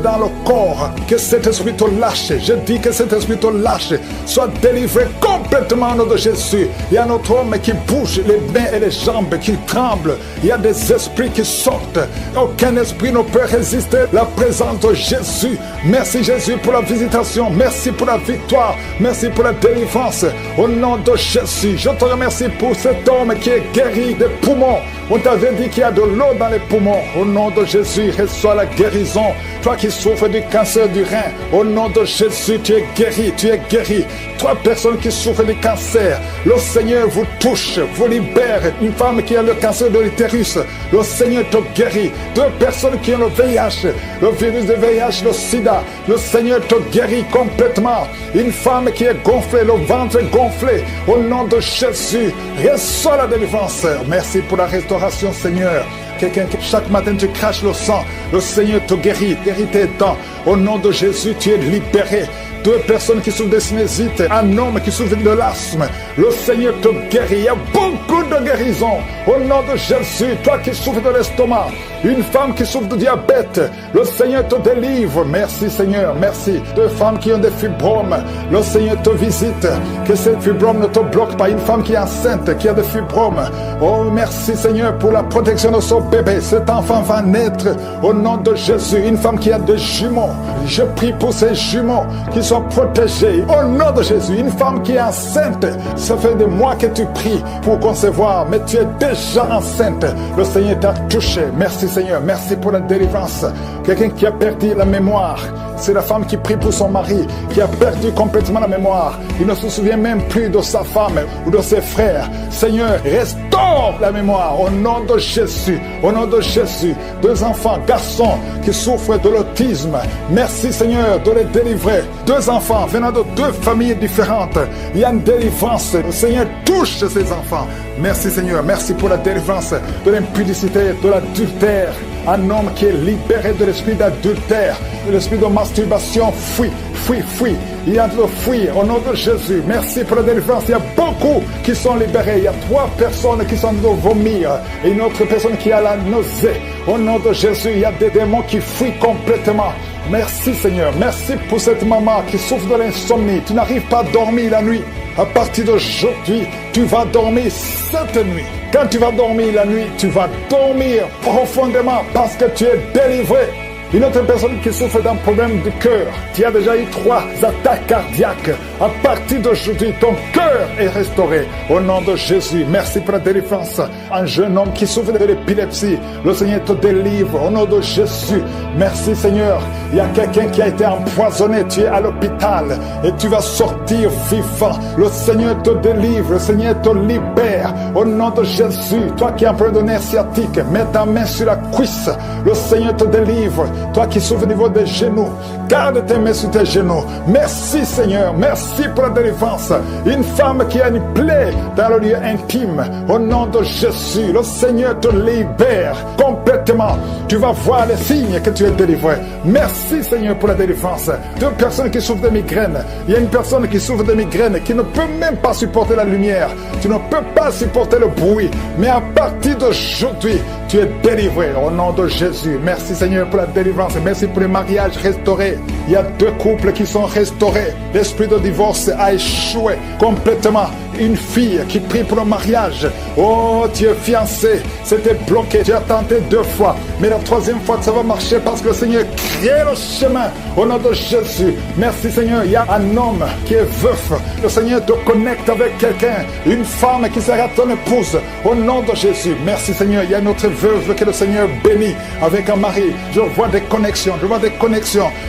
dans le corps. Que cet esprit te lâche. Je dis que cet esprit te lâche. Sois délivré complètement au nom de Jésus. Il y a notre homme qui bouge les mains et les jambes, qui tremblent. Il y a des esprits qui sortent. Aucun esprit ne peut résister à la présence de Jésus. Merci Jésus pour la visitation. Merci pour la victoire. Merci pour la délivrance. Au nom de Jésus, je te remercie pour cet homme qui est guéri des poumons. On t'avait dit qu'il y a de l'eau dans les poumons. Au nom de Jésus, reçois la guérison. Toi qui souffres du cancer du rein, au nom de Jésus, tu es guéri, tu es guéri. 3 personnes qui souffrent du cancer, le Seigneur vous touche, vous libère. Une femme qui a le cancer de l'utérus, le Seigneur te guérit. 2 personnes qui ont le VIH, le virus de VIH, le sida, le Seigneur te guérit complètement. Une femme qui est gonflée, le ventre gonflé, au nom de Jésus, reçois la délivrance. Merci pour la restauration, Seigneur. Quelqu'un qui chaque matin tu craches le sang, le Seigneur te guérit tes dents. Au nom de Jésus, tu es libéré. 2 personnes qui souffrent de sinusite, un homme qui souffre de l'asthme, le Seigneur te guérit. Il y a beaucoup de guérisons. Au nom de Jésus, toi qui souffres de l'estomac, une femme qui souffre de diabète, le Seigneur te délivre. Merci Seigneur, merci. 2 femmes qui ont des fibromes, le Seigneur te visite. Que ces fibromes ne te bloquent pas. Une femme qui est enceinte, qui a des fibromes, oh merci Seigneur pour la protection de son bébé. Cet enfant va naître au nom de Jésus. Une femme qui a des jumeaux, je prie pour ces jumeaux qui sont protégés au nom de Jésus. Une femme qui est enceinte, ça fait des mois que tu pries pour concevoir, mais tu es déjà enceinte. Le Seigneur t'a touché. Merci Seigneur, merci pour la délivrance. Quelqu'un qui a perdu la mémoire, c'est la femme qui prie pour son mari, qui a perdu complètement la mémoire. Il ne se souvient même plus de sa femme ou de ses frères. Seigneur, restaure la mémoire au nom de Jésus. Au nom de Jésus, 2 enfants, garçons qui souffrent de l'autisme. Merci Seigneur de les délivrer. 2 enfants venant de 2 familles différentes. Il y a une délivrance. Le Seigneur touche ces enfants. Merci Seigneur, merci pour la délivrance de l'impudicité, de l'adultère. Un homme qui est libéré de l'esprit d'adultère, de l'esprit de masturbation, fuit. Il y a de fuir au nom de Jésus. Merci pour la délivrance. Il y a beaucoup qui sont libérés. Il y a 3 personnes qui sont de vomir et une autre personne qui a la nausée. Au nom de Jésus, il y a des démons qui fuient complètement. Merci Seigneur. Merci pour cette maman qui souffre de l'insomnie. Tu n'arrives pas à dormir la nuit. À partir d'aujourd'hui, tu vas dormir cette nuit. Quand tu vas dormir la nuit, tu vas dormir profondément parce que tu es délivré. Une autre personne qui souffre d'un problème de cœur, qui a déjà eu 3 attaques cardiaques, à partir d'aujourd'hui, ton cœur est restauré. Au nom de Jésus, merci pour la délivrance. Un jeune homme qui souffre de l'épilepsie, le Seigneur te délivre. Au nom de Jésus, merci Seigneur. Il y a quelqu'un qui a été empoisonné, tu es à l'hôpital et tu vas sortir vivant. Le Seigneur te délivre, le Seigneur te libère. Au nom de Jésus, toi qui es en problème de nerf sciatique, mets ta main sur la cuisse. Le Seigneur te délivre. Toi qui souffres au niveau des genoux, garde tes mains sur tes genoux. Merci Seigneur, merci pour la délivrance. Une femme qui a une plaie dans le lieu intime, au nom de Jésus, le Seigneur te libère complètement. Tu vas voir les signes que tu es délivré. Merci Seigneur pour la délivrance. 2 personnes qui souffrent de migraines. Il y a une personne qui souffre de migraines qui ne peut même pas supporter la lumière. Tu ne peux pas supporter le bruit. Mais à partir d'aujourd'hui, tu es délivré au nom de Jésus. Merci Seigneur pour la délivrance. Merci pour les mariages restaurés. Il y a 2 couples qui sont restaurés. L'esprit de divorce a échoué complètement. Une fille qui prie pour le mariage. Oh, tu es fiancé. C'était bloqué. Tu as tenté 2 fois. Mais la 3e fois, ça va marcher parce que le Seigneur crée le chemin. Au nom de Jésus. Merci Seigneur. Il y a un homme qui est veuf. Le Seigneur te connecte avec quelqu'un. Une femme qui sera ton épouse. Au nom de Jésus. Merci Seigneur. Il y a notre veuve que le Seigneur bénit avec un mari. Je vois des connexions.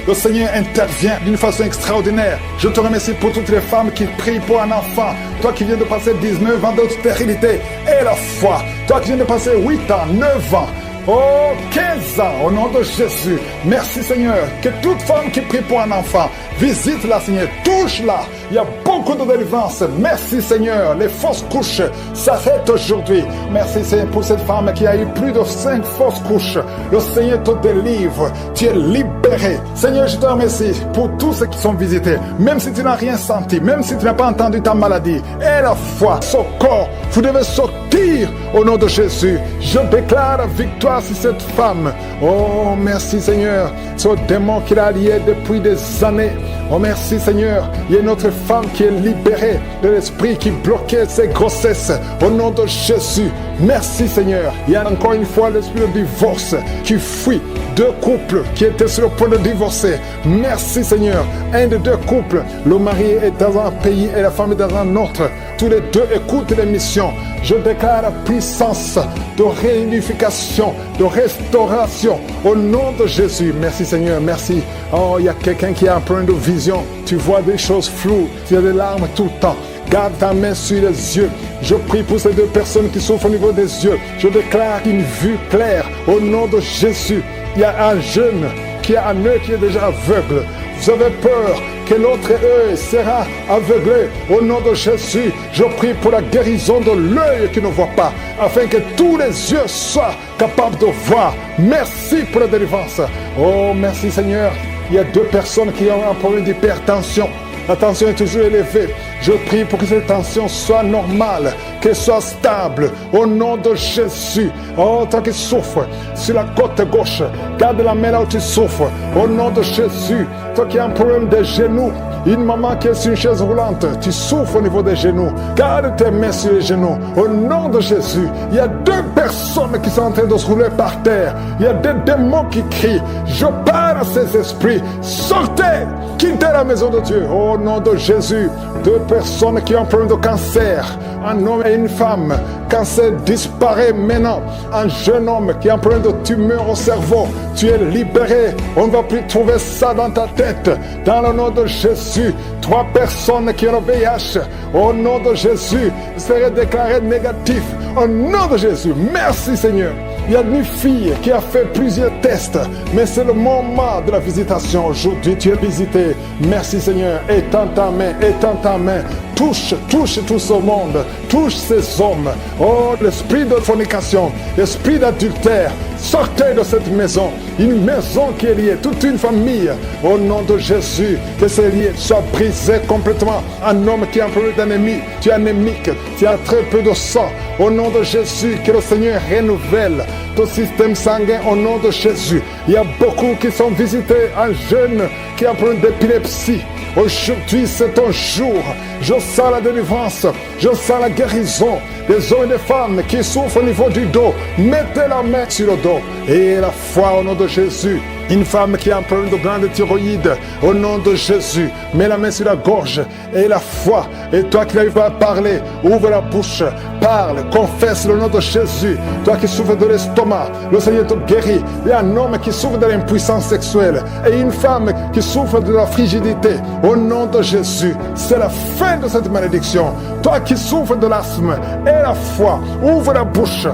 Le Seigneur intervient d'une façon extraordinaire. Je te remercie pour toutes les femmes qui prient pour un enfant. Toi qui viens de passer 19 ans de stérilité et la foi. Toi qui viens de passer 8 ans, 9 ans. Oh, 15 ans, au nom de Jésus. Merci Seigneur, que toute femme qui prie pour un enfant, visite-la Seigneur, touche-la. Il y a beaucoup de délivrance. Merci Seigneur, les fausses couches s'arrêtent aujourd'hui. Merci Seigneur pour cette femme qui a eu plus de 5 fausses couches. Le Seigneur te délivre, tu es libéré. Seigneur, je te remercie pour tous ceux qui sont visités. Même si tu n'as rien senti, même si tu n'as pas entendu ta maladie, et la foi, ce corps, vous devez sortir au nom de Jésus. Je déclare la victoire sur cette femme. Oh, merci Seigneur. Ce démon qui l'a lié depuis des années. Oh, merci Seigneur. Il y a une autre femme qui est libérée de l'esprit qui bloquait ses grossesses. Au nom de Jésus. Merci Seigneur. Il y a encore une fois l'esprit de divorce qui fuit. 2 couples qui étaient sur le point de divorcer. Merci Seigneur. Un des 2 couples, le mari est dans un pays et la femme est dans un autre. Tous les 2 écoutent l'émission. Je déclare la puissance de réunification, de restauration au nom de Jésus. Merci Seigneur, merci. Oh, il y a quelqu'un qui a un problème de vision. Tu vois des choses floues, tu as des larmes tout le temps. Garde ta main sur les yeux. Je prie pour ces 2 personnes qui souffrent au niveau des yeux. Je déclare une vue claire au nom de Jésus. Il y a un jeune qui a un œil qui est déjà aveugle. Vous avez peur que l'autre œil sera aveuglé. Au nom de Jésus, je prie pour la guérison de l'œil qui ne voit pas, afin que tous les yeux soient capables de voir. Merci pour la délivrance. Oh, merci Seigneur. Il y a 2 personnes qui ont un problème d'hypertension. La tension est toujours élevée. Je prie pour que cette tension soit normale, qu'elle soit stable, au nom de Jésus. Oh, toi qui souffres sur la côte gauche, garde la main là où tu souffres, au nom de Jésus. Toi qui as un problème de genoux, une maman qui est sur une chaise roulante, tu souffres au niveau des genoux, garde tes mains sur les genoux, au nom de Jésus. Il y a 2 personnes qui sont en train de se rouler par terre. Il y a des démons qui crient. Je parle à ces esprits. Sortez, quittez la maison de Dieu, au nom de Jésus. 2 personnes qui ont un problème de cancer, un homme et une femme. Cancer disparaît maintenant. Un jeune homme qui a un problème de tumeur au cerveau, tu es libéré. On ne va plus trouver ça dans ta tête. Dans le nom de Jésus, 3 personnes qui ont le VIH, au nom de Jésus, seraient déclarées négatives. Au nom de Jésus, merci Seigneur. Il y a une fille qui a fait plusieurs tests, mais c'est le moment de la visitation. Aujourd'hui, tu es visité. Merci Seigneur. Étends ta main, étends ta main. Touche tout ce monde. Touche ces hommes. Oh, l'esprit de fornication, l'esprit d'adultère, sortez de cette maison. Une maison qui est liée, toute une famille. Au nom de Jésus, que ces liens soient brisés complètement. Un homme qui a un problème d'ennemi, tu es anémique, tu as très peu de sang. Au nom de Jésus, que le Seigneur renouvelle ton système sanguin au nom de Jésus. Il y a beaucoup qui sont visités. Un jeune qui a un problème d'épilepsie. Aujourd'hui, c'est ton jour. Je sens la délivrance. Je sens la guérison des hommes et des femmes qui souffrent au niveau du dos. Mettez la main sur le dos. Et la foi au nom de Jésus. Une femme qui a un problème de glande thyroïde, au nom de Jésus, mets la main sur la gorge et la foi. Et toi qui n'arrives pas à parler, ouvre la bouche, parle, confesse le nom de Jésus. Toi qui souffres de l'estomac, le Seigneur te guérit. Il y a un homme qui souffre de l'impuissance sexuelle et une femme qui souffre de la frigidité. Au nom de Jésus, c'est la fin de cette malédiction. Toi qui souffres de l'asthme et la foi, ouvre la bouche,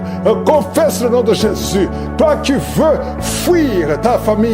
confesse le nom de Jésus. Toi qui veux fuir ta famille,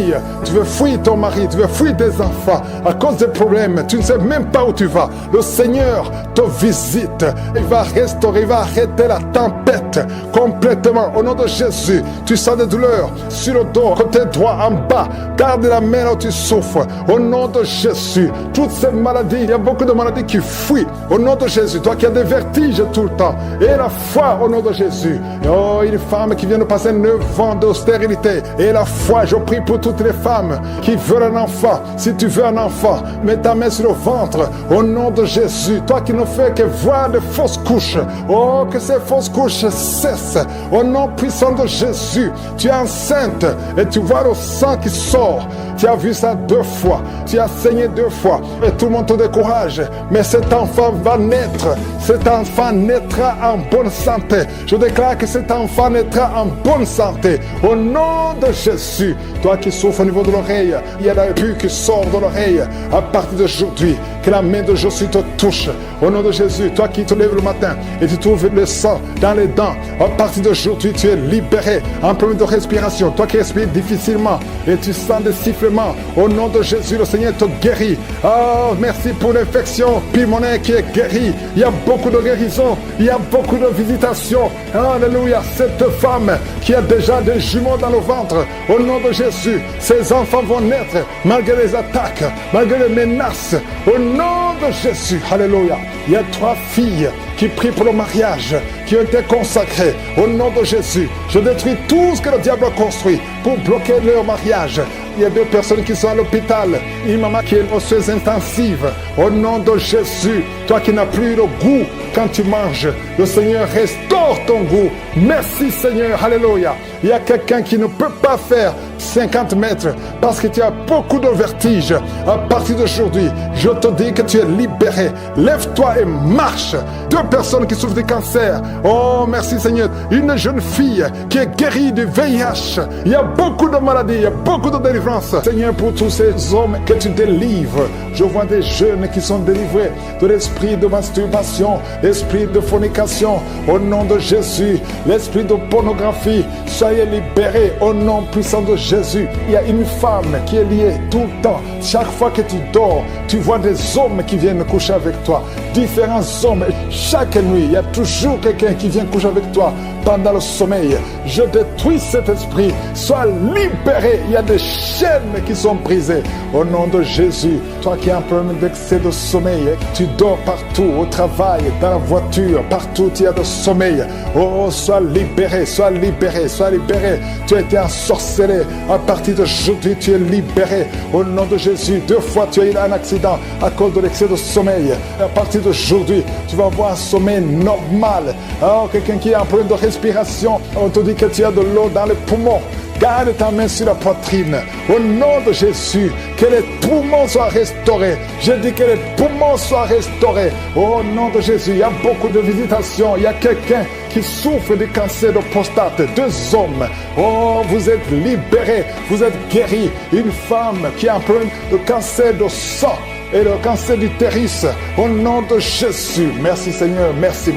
tu veux fuir ton mari, tu veux fuir tes enfants à cause des problèmes, tu ne sais même pas où tu vas. Le Seigneur te visite, il va restaurer, il va arrêter la tempête complètement. Au nom de Jésus, tu sens des douleurs sur le dos, côté droit, en bas, garde la main là où tu souffres. Au nom de Jésus, toutes ces maladies, il y a beaucoup de maladies qui fuient. Au nom de Jésus, toi qui as des vertiges tout le temps, et la foi au nom de Jésus. Oh, une femme qui vient de passer 9 ans de stérilité, et la foi, je prie pour toutes les femmes qui veulent un enfant. Si tu veux un enfant, mets ta main sur le ventre au nom de Jésus. Toi qui ne fais que voir de fausses couches, oh, que ces fausses couches cessent au nom puissant de Jésus. Tu es enceinte et tu vois le sang qui sort. tu as vu ça 2 fois, tu as saigné 2 fois, et tout le monde te décourage. Mais cet enfant va naître, cet enfant naîtra en bonne santé. Je déclare que cet enfant naîtra en bonne santé. Au nom de Jésus, toi qui souffres au niveau de l'oreille, il y a la pus qui sort de l'oreille. À partir d'aujourd'hui, que la main de Jésus te touche. Au nom de Jésus, toi qui te lèves le matin et tu trouves le sang dans les dents, à partir d'aujourd'hui, tu es libéré. En problème de respiration, toi qui respires difficilement et tu sens des sifflements, au nom de Jésus, le Seigneur te guérit. Oh, merci pour l'infection pulmonaire qui est guérie. Il y a beaucoup de guérison, il y a beaucoup de visitations. Alléluia, cette femme qui a déjà des jumeaux dans le ventre, au nom de Jésus, ses enfants vont naître malgré les attaques, malgré les menaces. Au nom de Jésus, alléluia. Il y a 3 filles qui prient pour le mariage, qui ont été consacrées. Au nom de Jésus, je détruis tout ce que le diable a construit pour bloquer leur mariage. Il y a 2 personnes qui sont à l'hôpital. Une maman qui est osseuse intensive. Au nom de Jésus, toi qui n'as plus le goût quand tu manges, le Seigneur restaure ton goût. Merci Seigneur, alléluia. Il y a quelqu'un qui ne peut pas faire 50 mètres parce que tu as beaucoup de vertige. À partir d'aujourd'hui, je te dis que tu es libéré. Lève-toi et marche. 2 personnes qui souffrent de cancer. Oh, merci Seigneur. Une jeune fille qui est guérie du VIH. Il y a beaucoup de maladies, il y a beaucoup de délivrance. Seigneur, pour tous ces hommes que tu délivres, je vois des jeunes qui sont délivrés de l'esprit de masturbation, l'esprit de fornication. Au nom de Jésus, l'esprit de pornographie, soyez libérés au nom puissant de Jésus. Il y a une femme qui est liée tout le temps. Chaque fois que tu dors, tu vois des hommes qui viennent coucher avec toi. Différents hommes. Chaque nuit, il y a toujours quelqu'un qui vient coucher avec toi pendant le sommeil. Je détruis cet esprit. Sois libéré. Il y a des chaînes qui sont brisées. Au nom de Jésus, toi qui as un problème d'excès de sommeil, tu dors partout, au travail, dans la voiture, partout tu as de sommeil. Oh, sois libéré, sois libéré, sois libéré. Tu as été ensorcelé. À partir d'aujourd'hui, tu es libéré. Au nom de Jésus, 2 fois tu as eu un accident à cause de l'excès de sommeil. À partir d'aujourd'hui, tu vas avoir un sommeil normal. Oh, quelqu'un qui a un problème de respiration, on te dit que tu as de l'eau dans les poumons. Garde ta main sur la poitrine. Au nom de Jésus, que les poumons soient restaurés. Je dis que les poumons soient restaurés. Au nom de Jésus, il y a beaucoup de visitations. Il y a quelqu'un qui souffre du cancer de prostate. 2 hommes. Oh, vous êtes libérés. Vous êtes guéris. Une femme qui a un problème de cancer de sang et le cancer d'utérus, au nom de Jésus. Merci Seigneur, merci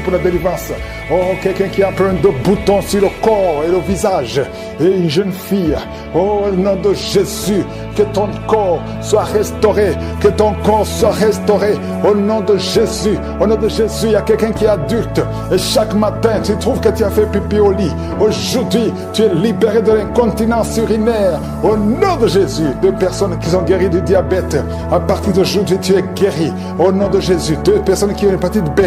pour la délivrance. Oh, quelqu'un qui a plein de boutons sur le corps et le visage, et une jeune fille, oh, au nom de Jésus, que ton corps soit restauré, que ton corps soit restauré, au nom de Jésus. Au nom de Jésus, il y a quelqu'un qui est adulte, et chaque matin, tu trouves que tu as fait pipi au lit. Aujourd'hui, tu es libéré de l'incontinence urinaire, au nom de Jésus. 2 personnes qui sont guéries du diabète, à partir d'aujourd'hui, tu es guéri. Au nom de Jésus. 2 personnes qui ont l'hépatite B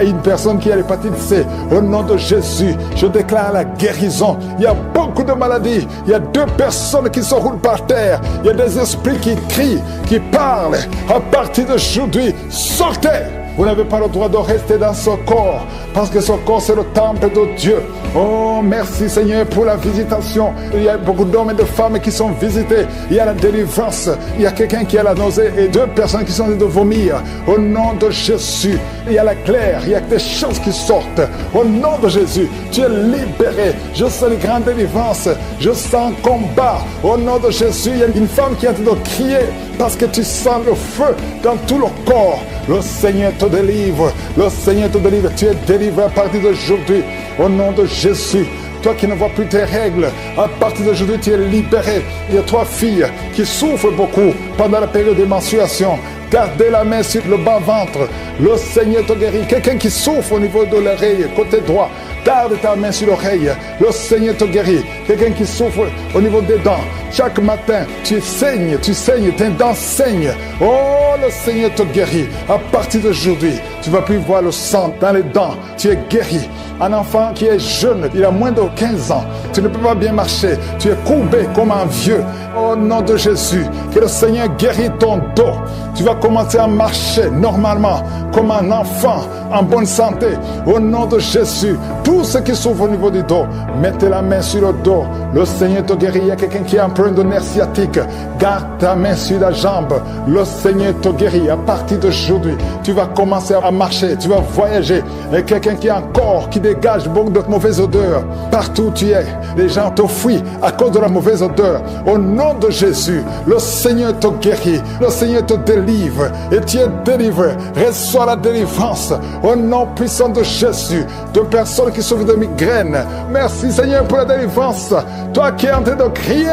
et une personne qui a l'hépatite C. Au nom de Jésus, je déclare la guérison. Il y a beaucoup de maladies. Il y a 2 personnes qui se roulent par terre. Il y a des esprits qui crient, qui parlent. À partir d'aujourd'hui, sortez. Vous n'avez pas le droit de rester dans ce corps, parce que ce corps, c'est le temple de Dieu. Oh, merci Seigneur pour la visitation. Il y a beaucoup d'hommes et de femmes qui sont visités. Il y a la délivrance. Il y a quelqu'un qui a la nausée et 2 personnes qui sont en train de vomir. Au nom de Jésus, il y a la claire. Il y a des choses qui sortent. Au nom de Jésus, tu es libéré. Je sens une grande délivrance. Je sens un combat. Au nom de Jésus, il y a une femme qui est en train de crier parce que tu sens le feu dans tout le corps. Le Seigneur te délivre. Le Seigneur te délivre. Tu es délivré à partir d'aujourd'hui. Au nom de Jésus. Toi qui ne vois plus tes règles, à partir d'aujourd'hui, tu es libéré. Il y a 3 filles qui souffrent beaucoup pendant la période de menstruation. Gardez la main sur le bas-ventre. Le Seigneur te guérit. Quelqu'un qui souffre au niveau de l'oreille, côté droit, garde ta main sur l'oreille. Le Seigneur te guérit. Quelqu'un qui souffre au niveau des dents. Chaque matin, tu saignes, tes dents saignent. Oh, le Seigneur te guérit. À partir d'aujourd'hui, Tu vas plus voir le sang dans les dents. Tu es guéri. Un enfant qui est jeune, il a moins de 15 ans. Tu ne peux pas bien marcher. Tu es courbé comme un vieux. Au nom de Jésus, que le Seigneur guérit ton dos. Tu vas commencer à marcher normalement comme un enfant en bonne santé. Au nom de Jésus, tous ceux qui souffrent au niveau du dos, mettez la main sur le dos. Le Seigneur te guérit. Il y a quelqu'un qui a un problème de nerf sciatique. Garde ta main sur la jambe. Le Seigneur te guérit. À partir d'aujourd'hui, tu vas commencer à marcher. Tu vas voyager. Et quelqu'un qui a un corps qui dégage beaucoup de mauvaises odeurs. Partout où tu es, les gens te fuient à cause de la mauvaise odeur. Au nom de Jésus, le Seigneur te guérit. Le Seigneur te délivre. Et tu es délivré. Reçois la délivrance. Au nom puissant de Jésus. De personnes qui souffrent de migraine. Merci Seigneur pour la délivrance. Toi qui es en train de crier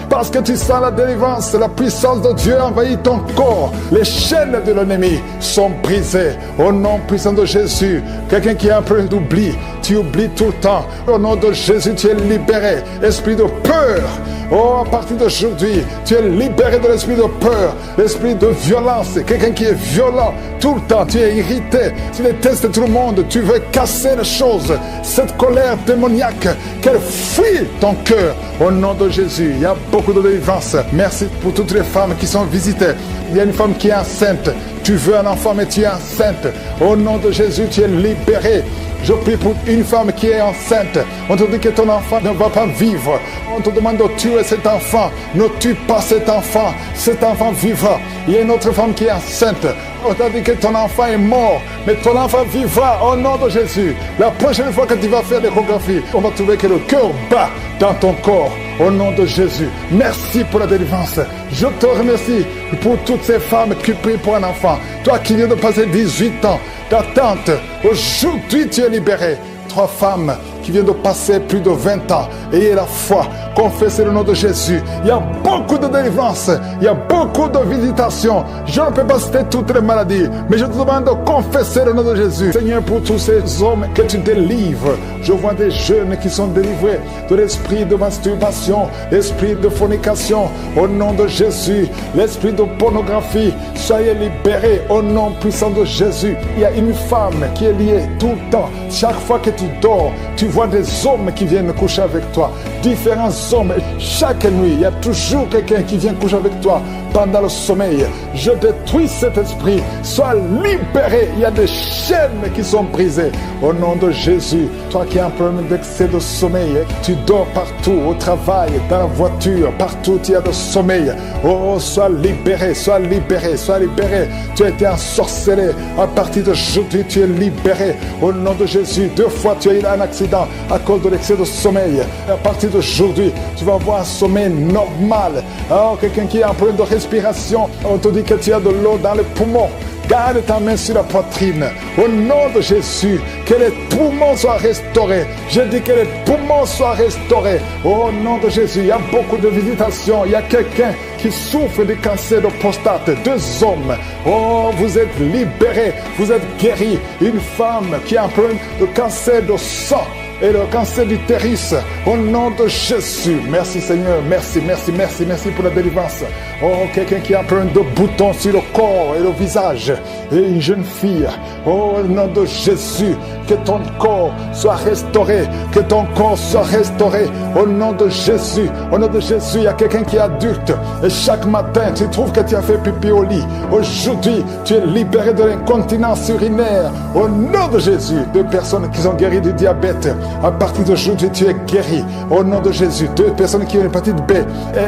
parce que tu sens la délivrance. La puissance de Dieu envahit ton corps. Les chaînes de l'ennemi sont brisées. Au nom puissant de Jésus. Quelqu'un qui a un peu d'oubli. Tu oublies tout le temps. Au nom de Jésus, tu es libéré. Esprit de peur. Oh, à partir d'aujourd'hui, tu es libéré de l'esprit de peur, l'esprit de violence. Quelqu'un qui est violent tout le temps, tu es irrité, tu détestes tout le monde, tu veux casser les choses. Cette colère démoniaque, qu'elle fuit ton cœur. Au nom de Jésus, il y a beaucoup de délivrance. Merci pour toutes les femmes qui sont visitées. Il y a une femme qui est enceinte. Tu veux un enfant, mais tu es enceinte. Au nom de Jésus, tu es libéré. Je prie pour une femme qui est enceinte. On te dit que ton enfant ne va pas vivre. On te demande de tuer cet enfant. Ne tue pas cet enfant. Cet enfant vivra. Il y a une autre femme qui est enceinte. On t'a dit que ton enfant est mort. Mais ton enfant vivra au nom de Jésus. La prochaine fois que tu vas faire l'échographie, on va trouver que le cœur bat dans ton corps. Au nom de Jésus. Merci pour la délivrance. Je te remercie pour toutes ces femmes qui prient pour un enfant. Toi qui viens de passer 18 ans d'attente, aujourd'hui tu es libéré. 3 femmes qui viennent de passer plus de 20 ans. Ayez la foi, confessez le nom de Jésus. Il y a beaucoup de délivrance, il y a beaucoup de visitations. Je ne peux pas citer toutes les maladies, mais je te demande de confesser le nom de Jésus. Seigneur, pour tous ces hommes que tu délivres, je vois des jeunes qui sont délivrés de l'esprit de masturbation, l'esprit de fornication, au nom de Jésus. L'esprit de pornographie, soyez libérés au nom puissant de Jésus. Il y a une femme qui est liée tout le temps. Chaque fois que tu dors, tu vois des hommes qui viennent coucher avec toi. Différents hommes. Chaque nuit, il y a toujours quelqu'un qui vient coucher avec toi pendant le sommeil. Je détruis cet esprit. Sois libéré. Il y a des chaînes qui sont brisées. Au nom de Jésus, toi qui as un problème d'excès de sommeil, tu dors partout, au travail, dans la voiture, partout il y a de sommeil. Oh, sois libéré, sois libéré, sois libéré. Tu as été ensorcelé. À partir d'aujourd'hui, tu es libéré. Au nom de Jésus, 2 fois tu as eu un accident à cause de l'excès de sommeil. À partir d'aujourd'hui, tu vas avoir un sommeil normal. Oh, quelqu'un qui a un problème de respiration, on te dit que tu as de l'eau dans les poumons. Garde ta main sur la poitrine. Au nom de Jésus, que les poumons soient restaurés. Je dis que les poumons soient restaurés. Au nom de Jésus, il y a beaucoup de visitations. Il y a quelqu'un qui souffre du cancer de prostate. 2 hommes. Oh, vous êtes libérés. Vous êtes guéris. Une femme qui a un problème de cancer de sang et le cancer d'utérus. Au nom de Jésus. Merci Seigneur. Merci, merci, merci, merci pour la délivrance. Oh, quelqu'un qui a un problème de boutons sur le corps et le visage. Et une jeune fille. Oh, au nom de Jésus. Que ton corps soit restauré. Que ton corps soit restauré. Au nom de Jésus. Au nom de Jésus, il y a quelqu'un qui est adulte. Et chaque matin, tu trouves que tu as fait pipi au lit. Aujourd'hui, tu es libéré de l'incontinence urinaire. Au nom de Jésus. 2 personnes qui sont guéries du diabète. À partir d'aujourd'hui, tu es guéri. Au nom de Jésus. 2 personnes qui ont l'hépatite B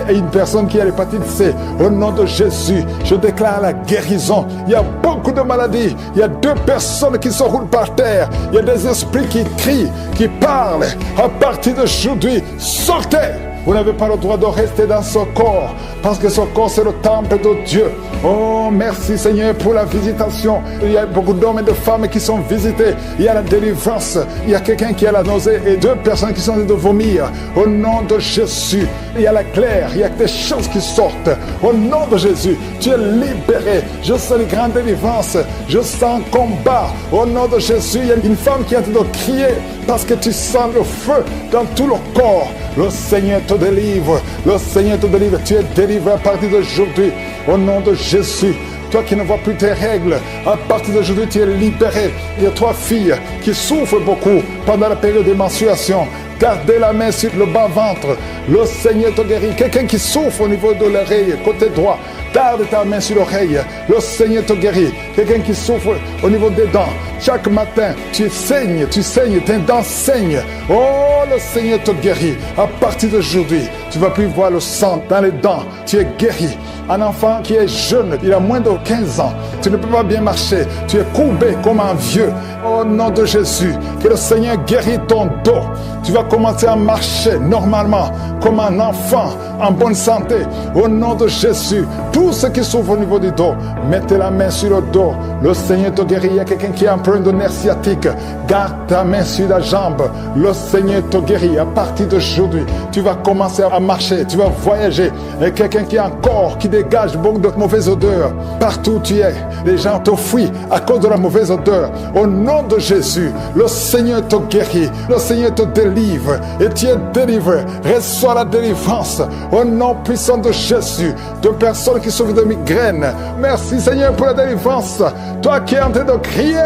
et une personne qui a l'hépatite C. Au nom de Jésus, je déclare la guérison. Il y a beaucoup de maladies. Il y a 2 personnes qui se roulent par terre. Il y a des esprits qui crient, qui parlent. À partir d'aujourd'hui, sortez. Vous n'avez pas le droit de rester dans ce corps, parce que ce corps, c'est le temple de Dieu. Oh, merci Seigneur pour la visitation. Il y a beaucoup d'hommes et de femmes qui sont visités. Il y a la délivrance. Il y a quelqu'un qui a la nausée et 2 personnes qui sont en train de vomir. Au nom de Jésus, il y a la claire. Il y a des choses qui sortent. Au nom de Jésus, tu es libéré. Je sens une grande délivrance. Je sens un combat. Au nom de Jésus, il y a une femme qui est en train de crier parce que tu sens le feu dans tout le corps. Le Seigneur te te délivre. Le Seigneur te délivre. Tu es délivré à partir d'aujourd'hui. Au nom de Jésus. Toi qui ne vois plus tes règles, à partir d'aujourd'hui, tu es libéré. Il y a 3 filles qui souffrent beaucoup pendant la période de menstruation. Gardez la main sur le bas-ventre. Le Seigneur te guérit. Quelqu'un qui souffre au niveau de l'oreille, côté droit, garde ta main sur l'oreille. Le Seigneur te guérit. Quelqu'un qui souffre au niveau des dents. Chaque matin, tu saignes, tes dents saignent. Oh, le Seigneur te guérit. À partir d'aujourd'hui, tu ne vas plus voir le sang dans les dents. Tu es guéri. Un enfant qui est jeune, il a moins de 15 ans. Tu ne peux pas bien marcher. Tu es courbé comme un vieux. Au nom de Jésus, que le Seigneur guérit ton dos. Tu vas commencer à marcher normalement, comme un enfant, en bonne santé. Au nom de Jésus, tous ceux qui souffrent au niveau du dos, mettez la main sur le dos. Le Seigneur te guérit. Il y a quelqu'un qui a un problème de nerf sciatique. Garde ta main sur la jambe. Le Seigneur te guérit. À partir d'aujourd'hui, tu vas commencer à marcher. Tu vas voyager. Et quelqu'un qui a un corps qui dégage beaucoup de mauvaises odeurs. Partout où tu es, les gens te fuient à cause de la mauvaise odeur. Au nom de Jésus, le Seigneur te guérit. Le Seigneur te délivre. Et tu es délivré. Reçois la délivrance. Au nom puissant de Jésus. De personnes qui souffrent de migraine. Merci Seigneur pour la délivrance. Toi qui es en train de crier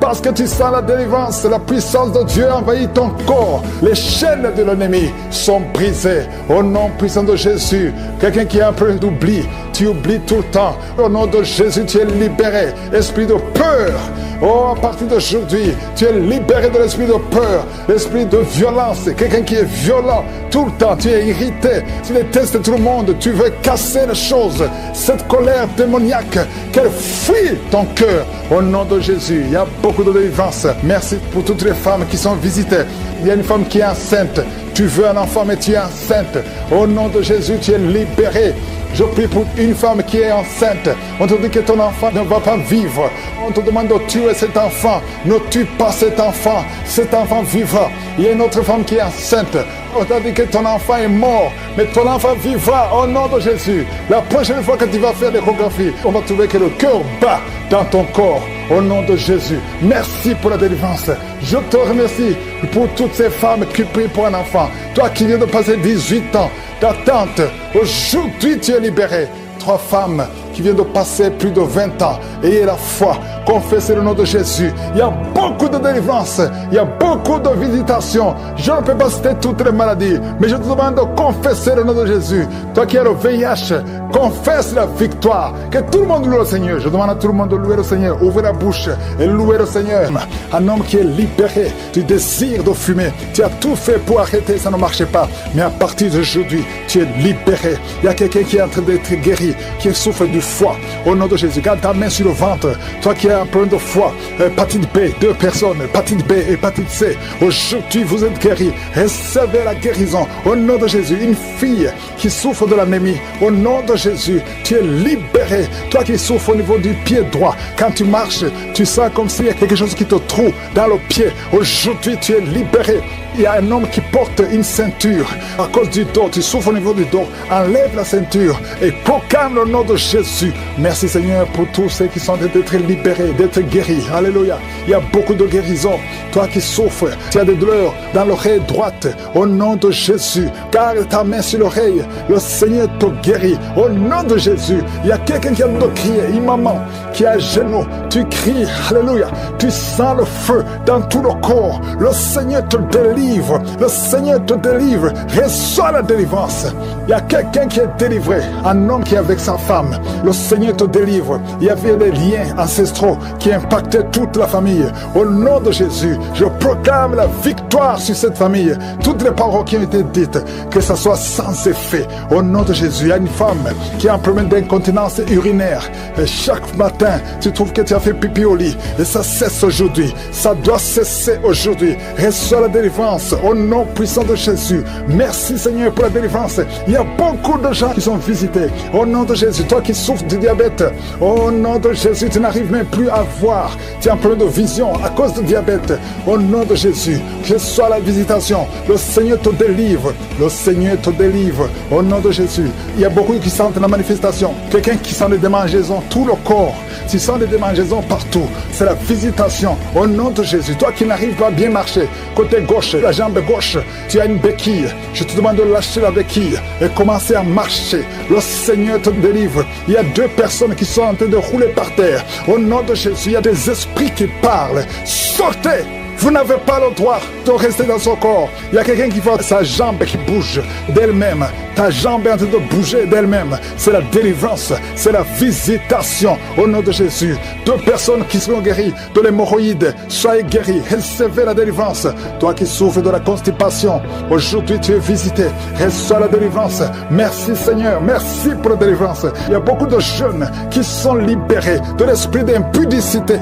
parce que tu sens la délivrance, la puissance de Dieu envahit ton corps. Les chaînes de l'ennemi sont brisées. Au nom puissant de Jésus. Quelqu'un qui a un peu d'oubli, tu oublies tout le temps. Au nom de Jésus, tu es libéré. Esprit de peur. Oh, à partir d'aujourd'hui, tu es libéré de l'esprit de peur, l'esprit de violence. Quelqu'un qui est violent tout le temps, tu es irrité, tu détestes tout le monde, tu veux casser les choses. Cette colère démoniaque, qu'elle fuit ton cœur. Au nom de Jésus, il y a beaucoup de délivrance. Merci pour toutes les femmes qui sont visitées. Il y a une femme qui est enceinte. Tu veux un enfant, mais tu es enceinte. Au nom de Jésus, tu es libéré. Je prie pour une femme qui est enceinte. On te dit que ton enfant ne va pas vivre. On te demande de tuer cet enfant. Ne tue pas cet enfant. Cet enfant vivra. Il y a une autre femme qui est enceinte. On t'a dit que ton enfant est mort, mais ton enfant vivra au nom de Jésus. La prochaine fois que tu vas faire l'échographie, on va trouver que le cœur bat dans ton corps. Au nom de Jésus. Merci pour la délivrance. Je te remercie pour toutes ces femmes qui prient pour un enfant. Toi qui viens de passer 18 ans d'attente, aujourd'hui tu es libéré. 3 femmes qui viennent de passer plus de 20 ans. Ayez la foi, confessez le nom de Jésus. Il y a beaucoup de délivrance, il y a beaucoup de visitations. Je ne peux pas citer toutes les maladies, mais je te demande de confesser le nom de Jésus. Toi qui as le VIH, confesse la victoire. Que tout le monde loue le Seigneur. Je demande à tout le monde de louer le Seigneur. Ouvrez la bouche et louez le Seigneur. Un homme qui est libéré du désir de fumer. Tu as tout fait pour arrêter, ça ne marchait pas. Mais à partir d'aujourd'hui, tu es libéré. Il y a quelqu'un qui est en train d'être guéri, qui souffre du foie. Au nom de Jésus, garde ta main sur le ventre. Toi qui as un problème de foie, hépatite B, 2 personnes, hépatite B, hépatite C. Aujourd'hui, vous êtes guéris. Recevez la guérison. Au nom de Jésus, une fille qui souffre de l'anémie. Au nom de Jésus, tu es libéré. Toi qui souffres au niveau du pied droit, quand tu marches, tu sens comme s'il y a quelque chose qui te trouve dans le pied. Aujourd'hui, tu es libéré. Il y a un homme qui porte une ceinture à cause du dos. Tu souffres au niveau du dos. Enlève la ceinture et proclame le nom de Jésus. Merci Seigneur pour tous ceux qui sont d'être libérés, d'être guéris. Alléluia. Il y a beaucoup de guérisons. Toi qui souffres, tu as des douleurs dans l'oreille droite. Au nom de Jésus, garde ta main sur l'oreille. Le Seigneur te guérit. Au nom de Jésus, il y a quelqu'un qui a de crier. Une maman qui est à genoux. Tu cries. Alléluia. Tu sens le feu dans tout le corps. Le Seigneur te délivre. Le Seigneur te délivre. Reçois la délivrance. Il y a quelqu'un qui est délivré. Un homme qui est avec sa femme. Le Seigneur te délivre. Il y avait des liens ancestraux qui impactaient toute la famille. Au nom de Jésus, je proclame la victoire sur cette famille. Toutes les paroles qui ont été dites, que ça soit sans effet. Au nom de Jésus, il y a une femme qui a un problème d'incontinence urinaire. Et chaque matin, tu trouves que tu as fait pipi au lit. Et ça cesse aujourd'hui. Ça doit cesser aujourd'hui. Reçois la délivrance. Au nom puissant de Jésus. Merci Seigneur pour la délivrance. Il y a beaucoup de gens qui sont visités. Au nom de Jésus, toi qui souffres du diabète, au nom de Jésus, tu n'arrives même plus à voir. Tu as un problème de vision à cause du diabète. Au nom de Jésus, reçois la visitation. Le Seigneur te délivre. Le Seigneur te délivre. Au nom de Jésus. Il y a beaucoup qui sentent la manifestation. Quelqu'un qui sent des démangeaisons, tout le corps. Tu sens des démangeaisons partout. C'est la visitation. Au nom de Jésus, toi qui n'arrives pas à bien marcher, côté gauche, la jambe gauche, tu as une béquille. Je te demande de lâcher la béquille et commencer à marcher. Le Seigneur te délivre. Il y a 2 personnes qui sont en train de rouler par terre. Au nom de Jésus, il y a des esprits qui parlent. Sortez! Vous n'avez pas le droit de rester dans son corps. Il y a quelqu'un qui voit sa jambe qui bouge d'elle-même. Ta jambe est en train de bouger d'elle-même. C'est la délivrance, c'est la visitation au nom de Jésus. 2 personnes qui seront guéries de l'hémorroïde, soyez guéris, recevez la délivrance. Toi qui souffres de la constipation, aujourd'hui tu es visité, reçois la délivrance. Merci Seigneur, merci pour la délivrance. Il y a beaucoup de jeunes qui sont libérés de l'esprit d'impudicité.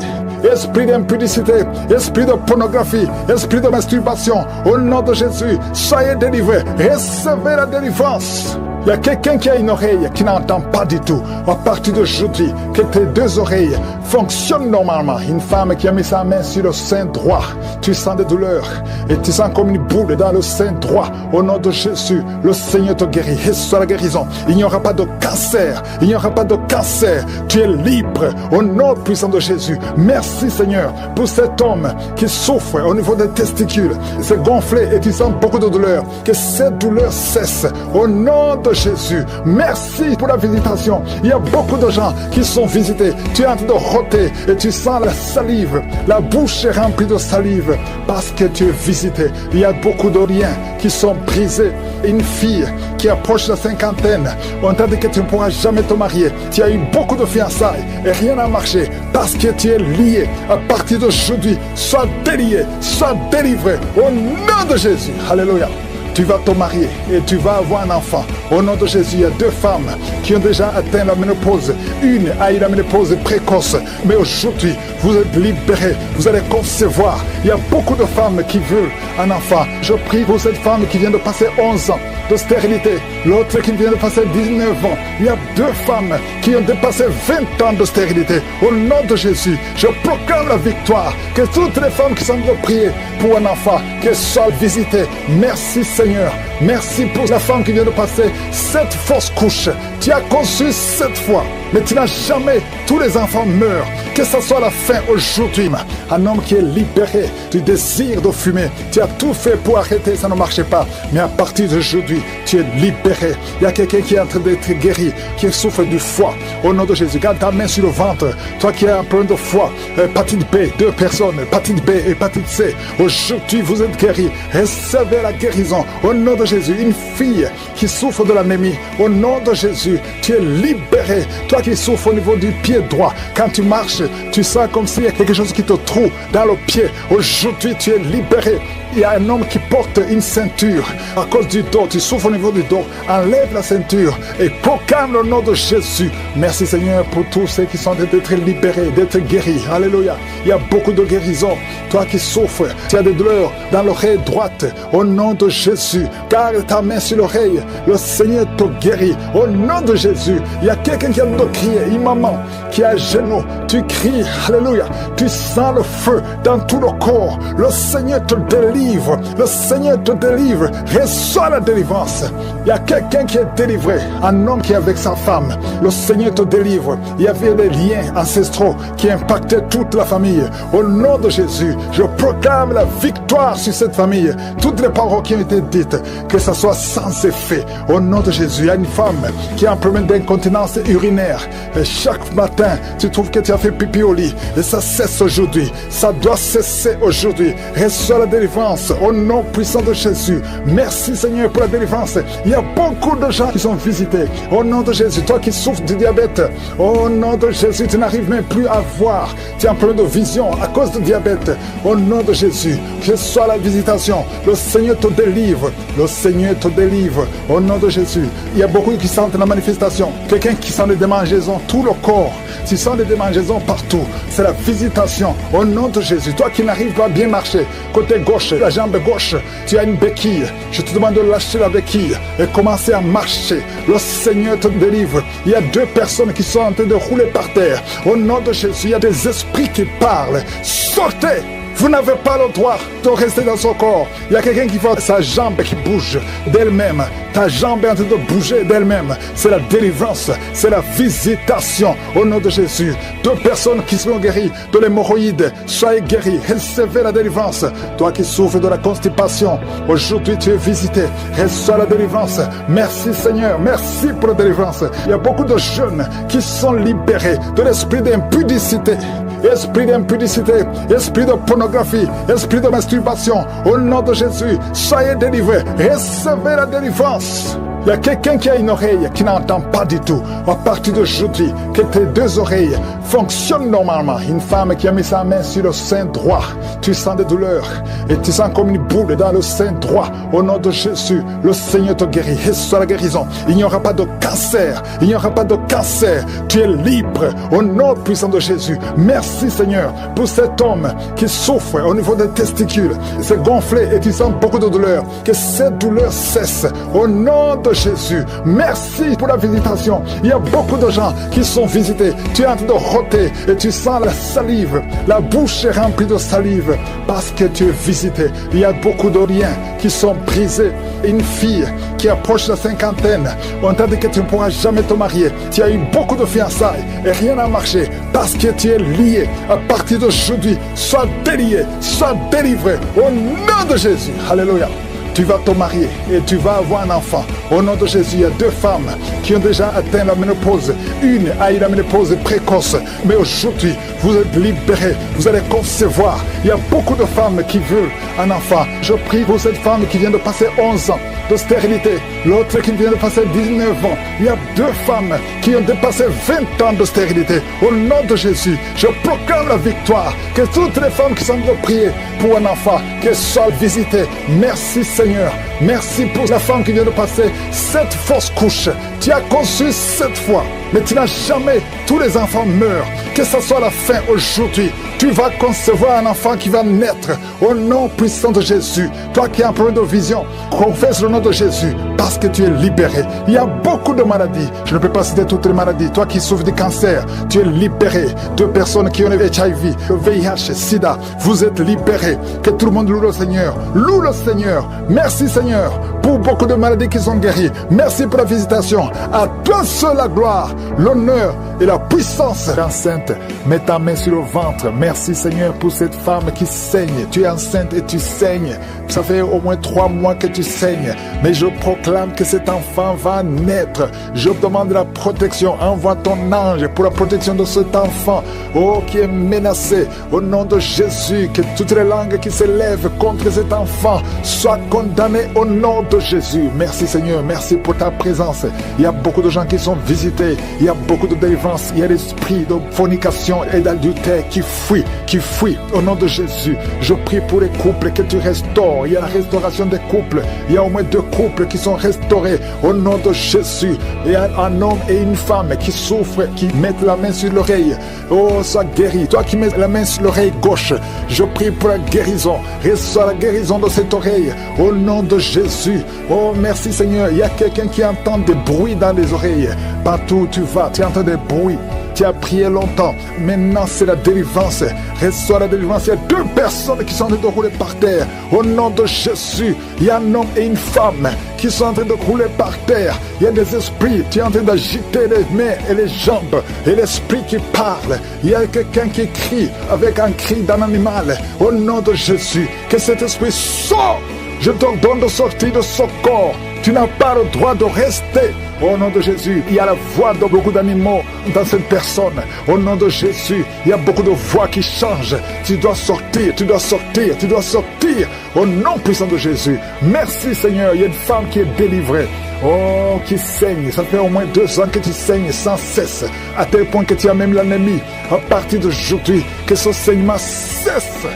Esprit d'impudicité, esprit de pornographie, esprit de masturbation, au nom de Jésus, soyez délivrés, recevez la délivrance. Il y a quelqu'un qui a une oreille qui n'entend pas du tout. À partir d'aujourd'hui, que tes 2 oreilles fonctionnent normalement. Une femme qui a mis sa main sur le sein droit, tu sens des douleurs et tu sens comme une boule dans le sein droit. Au nom de Jésus, le Seigneur te guérit. Reçois la guérison. Il n'y aura pas de cancer. Il n'y aura pas de cancer. Tu es libre au nom puissant de Jésus. Merci Seigneur pour cet homme qui souffre au niveau des testicules. C'est gonflé et tu sens beaucoup de douleur. Que cette douleur cesse au nom de Jésus. Merci pour la visitation. Il y a beaucoup de gens qui sont visités. Tu es en train de rôter et tu sens la salive. La bouche est remplie de salive parce que tu es visité. Il y a beaucoup de liens qui sont brisés. Une fille qui approche la cinquantaine, on t'a dit que tu ne pourras jamais te marier. Tu as eu beaucoup de fiançailles et rien n'a marché parce que tu es lié. À partir d'aujourd'hui, sois délié, sois délivré au nom de Jésus. Alléluia. Tu vas te marier et tu vas avoir un enfant. Au nom de Jésus, il y a 2 femmes qui ont déjà atteint la ménopause. Une a eu la ménopause précoce. Mais aujourd'hui, vous êtes libérés. Vous allez concevoir. Il y a beaucoup de femmes qui veulent un enfant. Je prie pour cette femme qui vient de passer 11 ans de stérilité. L'autre qui vient de passer 19 ans. Il y a 2 femmes qui ont dépassé 20 ans de stérilité. Au nom de Jésus, je proclame la victoire. Que toutes les femmes qui sont de prier pour un enfant, qu'elles soient visitées. Merci Seigneur. Merci pour la femme qui vient de passer 7 fausses couches. Tu as conçu 7 fois, mais tu n'as jamais. Tous les enfants meurent. Que ce soit la fin aujourd'hui. Un homme qui est libéré du désir de fumer. Tu as tout fait pour arrêter, ça ne marchait pas. Mais à partir d'aujourd'hui, tu es libéré. Il y a quelqu'un qui est en train d'être guéri, qui souffre du foie. Au nom de Jésus, garde ta main sur le ventre. Toi qui as un problème de foie, hépatite B, 2 personnes, hépatite B, hépatite C. Aujourd'hui, vous êtes guéris. Recevez la guérison. Au nom de Jésus, une fille qui souffre de l'anémie. Au nom de Jésus, tu es libéré. Toi qui souffres au niveau du pied droit, quand tu marches, tu sens comme s'il y a quelque chose qui te trouve dans le pied. Aujourd'hui, tu es libéré. Il y a un homme qui porte une ceinture à cause du dos. Tu souffres au niveau du dos. Enlève la ceinture et proclame le nom de Jésus. Merci Seigneur pour tous ceux qui sont d'être libérés, d'être guéris. Alléluia. Il y a beaucoup de guérisons. Toi qui souffres, tu as des douleurs dans l'oreille droite. Au nom de Jésus, garde ta main sur l'oreille. Le Seigneur te guérit. Au nom de Jésus, il y a quelqu'un qui a de crier. Une maman qui est à genoux. Tu cries. Alléluia. Tu sens le feu dans tout le corps. Le Seigneur te délivre. Le Seigneur te délivre. Reçois la délivrance. Il y a quelqu'un qui est délivré. Un homme qui est avec sa femme. Le Seigneur te délivre. Il y avait des liens ancestraux qui impactaient toute la famille. Au nom de Jésus, je proclame la victoire sur cette famille. Toutes les paroles qui ont été dites, que ça soit sans effet. Au nom de Jésus, il y a une femme qui a un problème d'incontinence urinaire. Et chaque matin, tu trouves que tu as fait pipi au lit. Et ça cesse aujourd'hui. Ça doit cesser aujourd'hui. Reçois la délivrance. Au nom puissant de Jésus. Merci Seigneur pour la délivrance. Il y a beaucoup de gens qui sont visités. Au nom de Jésus, toi qui souffres du diabète, au nom de Jésus, tu n'arrives même plus à voir. Tu as un problème de vision à cause du diabète. Au nom de Jésus, que soit la visitation. Le Seigneur te délivre. Le Seigneur te délivre. Au nom de Jésus. Il y a beaucoup qui sentent la manifestation. Quelqu'un qui sent des démangeaisons, tout le corps. Tu sens des démangeaisons partout. C'est la visitation. Au nom de Jésus. Toi qui n'arrives pas à bien marcher, côté gauche, la jambe gauche, tu as une béquille. Je te demande de lâcher la béquille et commencer à marcher. Le Seigneur te délivre. Il y a 2 personnes qui sont en train de rouler par terre. Au nom de Jésus, il y a des esprits qui parlent. Sortez! Vous n'avez pas le droit de rester dans son corps. Il y a quelqu'un qui voit sa jambe qui bouge d'elle-même. Ta jambe est en train de bouger d'elle-même. C'est la délivrance, c'est la visitation au nom de Jésus. 2 personnes qui sont guéries de l'hémorroïde, soyez guéris, recevez la délivrance. Toi qui souffres de la constipation, aujourd'hui tu es visité, reçois la délivrance. Merci Seigneur, merci pour la délivrance. Il y a beaucoup de jeunes qui sont libérés de l'esprit d'impudicité. Esprit d'impudicité, esprit de pornographie, esprit de masturbation, au nom de Jésus, soyez délivrés, recevez la délivrance. Il y a quelqu'un qui a une oreille qui n'entend pas du tout. À partir d'aujourd'hui, que tes 2 oreilles fonctionnent normalement. Une femme qui a mis sa main sur le sein droit, tu sens des douleurs et tu sens comme une boule dans le sein droit. Au nom de Jésus, le Seigneur te guérit. Reçois la guérison. Il n'y aura pas de cancer. Il n'y aura pas de cancer. Tu es libre au nom puissant de Jésus. Merci Seigneur pour cet homme qui souffre au niveau des testicules. C'est gonflé et tu sens beaucoup de douleur. Que cette douleur cesse au nom de Jésus. Merci pour la visitation. Il y a beaucoup de gens qui sont visités. Tu es en train de rôter et tu sens la salive. La bouche est remplie de salive parce que tu es visité. Il y a beaucoup de liens qui sont brisés. Une fille qui approche la cinquantaine, on t'a dit que tu ne pourras jamais te marier. Tu as eu beaucoup de fiançailles et rien n'a marché parce que tu es lié. À partir d'aujourd'hui, sois délié, sois délivré au nom de Jésus. Alléluia. Tu vas te marier et tu vas avoir un enfant. Au nom de Jésus, il y a 2 femmes qui ont déjà atteint la ménopause. Une a eu la ménopause précoce. Mais aujourd'hui, vous êtes libérés. Vous allez concevoir. Il y a beaucoup de femmes qui veulent un enfant. Je prie pour cette femme qui vient de passer 11 ans de stérilité. L'autre qui vient de passer 19 ans. Il y a 2 femmes qui ont dépassé 20 ans de stérilité. Au nom de Jésus, je proclame la victoire. Que toutes les femmes qui sont de prier pour un enfant, qu'elles soient visitées. Merci Seigneur. Merci pour la femme qui vient de passer 7 fausses couches. Tu as conçu 7 fois, mais tu n'as jamais. Tous les enfants meurent. Que ce soit la fin aujourd'hui. Tu vas concevoir un enfant qui va naître au nom puissant de Jésus. Toi qui as un problème de vision, confesse le nom de Jésus parce que tu es libéré. Il y a beaucoup de maladies. Je ne peux pas citer toutes les maladies. Toi qui souffres de cancer, tu es libéré. 2 personnes qui ont le HIV, le VIH, SIDA, vous êtes libérés. Que tout le monde loue le Seigneur. Loue le Seigneur. Merci Seigneur pour beaucoup de maladies qui sont guéries. Merci pour la visitation. À toi seul la gloire, l'honneur et la puissance. Enceinte, mets ta main sur le ventre. Merci Seigneur pour cette femme qui saigne. Tu es enceinte et tu saignes. Ça fait au moins 3 mois que tu saignes. Mais je proclame que cet enfant va naître. Je demande la protection. Envoie ton ange pour la protection de cet enfant. Oh, qui est menacé. Au nom de Jésus, que toutes les langues qui s'élèvent contre cet enfant soient condamnées au nom de Jésus. Merci Seigneur. Merci pour ta présence. Il y a beaucoup de gens qui sont visités. Il y a beaucoup de délivrance. Il y a l'esprit de fornication et d'adultère qui fuit au nom de Jésus. Je prie pour les couples que tu restaures. Il y a la restauration des couples. Il y a au moins 2 couples qui sont restaurés au nom de Jésus. Il y a un homme et une femme qui souffrent, qui mettent la main sur l'oreille. Oh, sois guéri. Toi qui mets la main sur l'oreille gauche, je prie pour la guérison. Reçois la guérison de cette oreille au nom de Jésus. Oh, merci Seigneur. Il y a quelqu'un qui entend des bruits dans les oreilles. Partout où tu vas, tu entends des bruits. Tu as prié longtemps. Maintenant, c'est la délivrance. Reçois la délivrance. Il y a 2 personnes qui sont en train de rouler par terre. Au nom de Jésus, il y a un homme et une femme qui sont en train de rouler par terre. Il y a des esprits. Tu es en train d'agiter les mains et les jambes. Et l'esprit qui parle. Il y a quelqu'un qui crie avec un cri d'un animal. Au nom de Jésus, que cet esprit sorte. Je t'ordonne de sortir de ce corps. Tu n'as pas le droit de rester. Au nom de Jésus, il y a la voix de beaucoup d'animaux dans cette personne. Au nom de Jésus, il y a beaucoup de voix qui changent. Tu dois sortir, tu dois sortir, tu dois sortir. Au nom puissant de Jésus. Merci Seigneur, il y a une femme qui est délivrée. Oh, qui saigne. Ça fait au moins 2 ans que tu saignes sans cesse. À tel point que tu as même l'anémie. À partir d'aujourd'hui, que ce saignement cesse.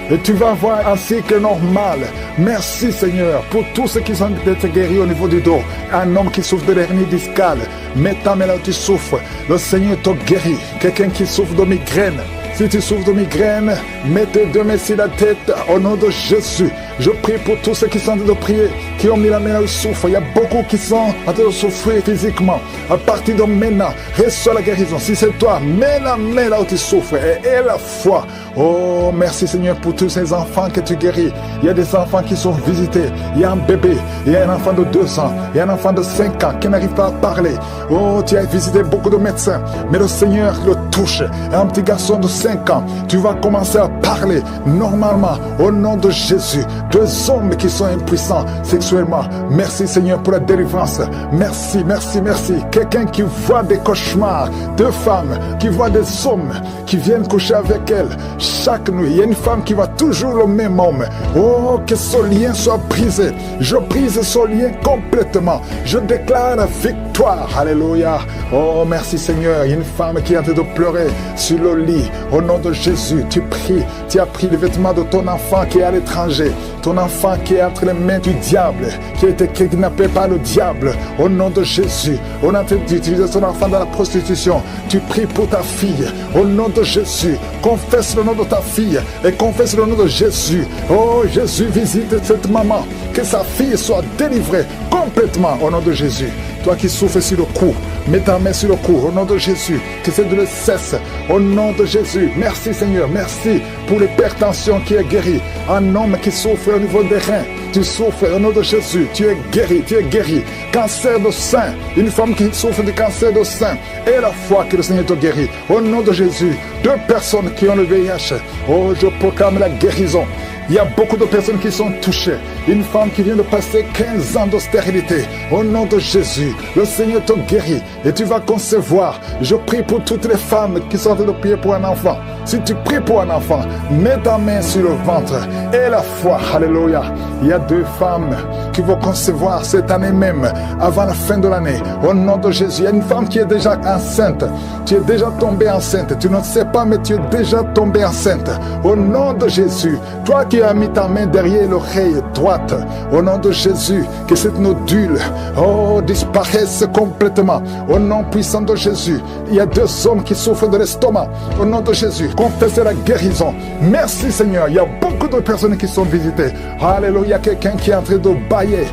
Et tu vas avoir un cycle normal. Merci Seigneur pour tous ceux qui sont d'être guéris au niveau du dos. Un homme qui souffre de l'hernie discale. Mets ta main là où tu souffres. Le Seigneur te guérit. Quelqu'un qui souffre de migraine. Si tu souffres de migraine, mets tes 2 mains sur la tête au nom de Jésus. Je prie pour tous ceux qui sont en train de prier, qui ont mis la main là où ils souffrent. Il y a beaucoup qui sont en train de souffrir physiquement. À partir de maintenant, reçois la guérison. Si c'est toi, mets la main là où tu souffres et aie la foi Oh, merci Seigneur pour tous ces enfants que tu guéris. Il y a des enfants qui sont visités. Il y a un bébé, il y a un enfant de 2 ans, il y a un enfant de 5 ans qui n'arrive pas à parler. Oh, tu as visité beaucoup de médecins, mais le Seigneur le touche. Un petit garçon de 5 ans, tu vas commencer à parler normalement au nom de Jésus. 2 hommes qui sont impuissants sexuellement. Merci Seigneur pour la délivrance. Merci, merci, merci. Quelqu'un qui voit des cauchemars, 2 femmes qui voient des hommes qui viennent coucher avec elle chaque nuit. Il y a une femme qui voit toujours le même homme. Oh, que ce lien soit brisé. Je brise ce lien complètement. Je déclare la victoire. Alléluia. Oh, merci Seigneur. Il y a une femme qui est en train de pleurer sur le lit. Au nom de Jésus, tu pries. Tu as pris les vêtements de ton enfant qui est à l'étranger. Ton enfant qui est entre les mains du diable, qui a été kidnappé par le diable. Au nom de Jésus, on est en train d'utiliser ton enfant dans la prostitution. Tu pries pour ta fille. Au nom de Jésus, confesse le nom de ta fille et confesse le nom de Jésus. Oh, Jésus visite cette maman. Que sa fille soit délivrée complètement au nom de Jésus. Toi qui souffres sur le cou, mets ta main sur le cou au nom de Jésus. Que cette douleur cesse au nom de Jésus. Merci Seigneur, merci pour l'hypertension qui est guérie. Un homme qui souffre au niveau des reins, tu souffres au nom de Jésus. Tu es guéri, tu es guéri. Cancer de sein, une femme qui souffre de cancer de sein. Et la foi que le Seigneur te guérit. Au nom de Jésus, 2 personnes qui ont le VIH. Oh, je proclame la guérison. Il y a beaucoup de personnes qui sont touchées. Une femme qui vient de passer 15 ans de stérilité. Au nom de Jésus, le Seigneur te guérit et tu vas concevoir. Je prie pour toutes les femmes qui sont en train de prier pour un enfant. Si tu pries pour un enfant, mets ta main sur le ventre et la foi. Alléluia. Il y a 2 femmes qui vont concevoir cette année même, avant la fin de l'année. Au nom de Jésus, il y a une femme qui est déjà enceinte. Tu es déjà tombée enceinte. Tu ne sais pas, mais tu es déjà tombée enceinte. Au nom de Jésus, toi qui as mis ta main derrière l'oreille droite, au nom de Jésus, que cette nodule, oh, disparaisse complètement. Au nom puissant de Jésus, il y a 2 hommes qui souffrent de l'estomac. Au nom de Jésus, confessez la guérison. Merci Seigneur, il y a beaucoup de personnes qui sont visitées. Alléluia, il y a quelqu'un qui est en train de bailler.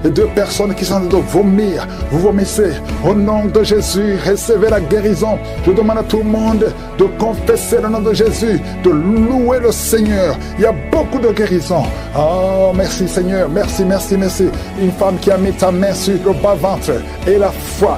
Et 2 personnes qui sont en train de vomir. Vous vomissez. Au nom de Jésus, recevez la guérison. Je demande à tout le monde de confesser le nom de Jésus, de louer le Seigneur. Il y a beaucoup de guérison. Oh, merci Seigneur, merci. Une femme qui a mis ta main sur le bas-ventre. Et la foi.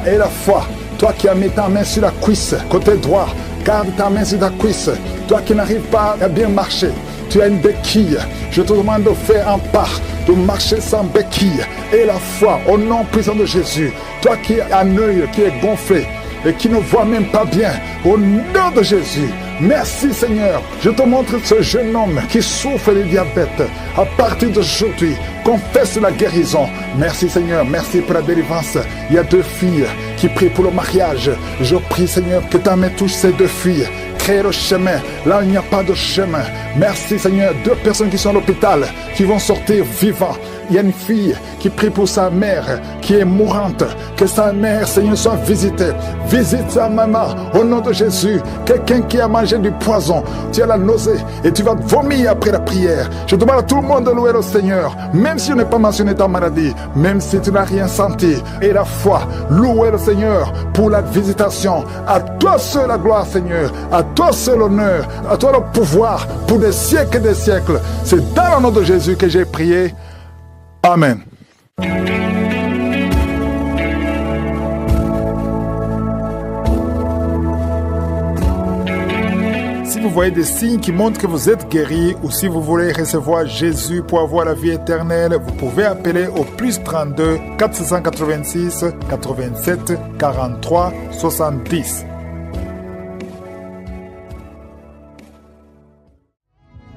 Toi qui as mis ta main sur la cuisse, côté droit, garde ta main sur ta cuisse. Toi qui n'arrives pas à bien marcher, tu as une béquille. Je te demande de faire un pas, de marcher sans béquille. Et la foi, au nom puissant de Jésus. Toi qui as un œil qui est gonflé et qui ne voit même pas bien, au nom de Jésus. Merci Seigneur. Je te montre ce jeune homme qui souffre de diabète. À partir d'aujourd'hui, confesse la guérison. Merci Seigneur, merci pour la délivrance. Il y a 2 filles qui prient pour le mariage. Je prie Seigneur que ta main touche ces 2 filles. Crée le chemin, là il n'y a pas de chemin. Merci Seigneur, 2 personnes qui sont à l'hôpital, qui vont sortir vivants. Il y a une fille qui prie pour sa mère, qui est mourante. Que sa mère, Seigneur, soit visitée. Visite sa maman, au nom de Jésus. Quelqu'un qui a mangé du poison, tu as la nausée et tu vas vomir après la prière. Je demande à tout le monde de louer le Seigneur, même si on n'est pas mentionné ta maladie, même si tu n'as rien senti. Et la foi, louer le Seigneur pour la visitation. À toi seul la gloire, Seigneur. À toi seul l'honneur. À toi le pouvoir pour des siècles et des siècles. C'est dans le nom de Jésus que j'ai prié. Amen. Si vous voyez des signes qui montrent que vous êtes guéri ou si vous voulez recevoir Jésus pour avoir la vie éternelle, vous pouvez appeler au +32 486 87 43 70.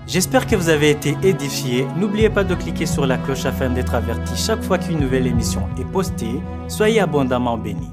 J'espère que vous avez été édifiés. N'oubliez pas de cliquer sur la cloche afin d'être averti chaque fois qu'une nouvelle émission est postée. Soyez abondamment bénis.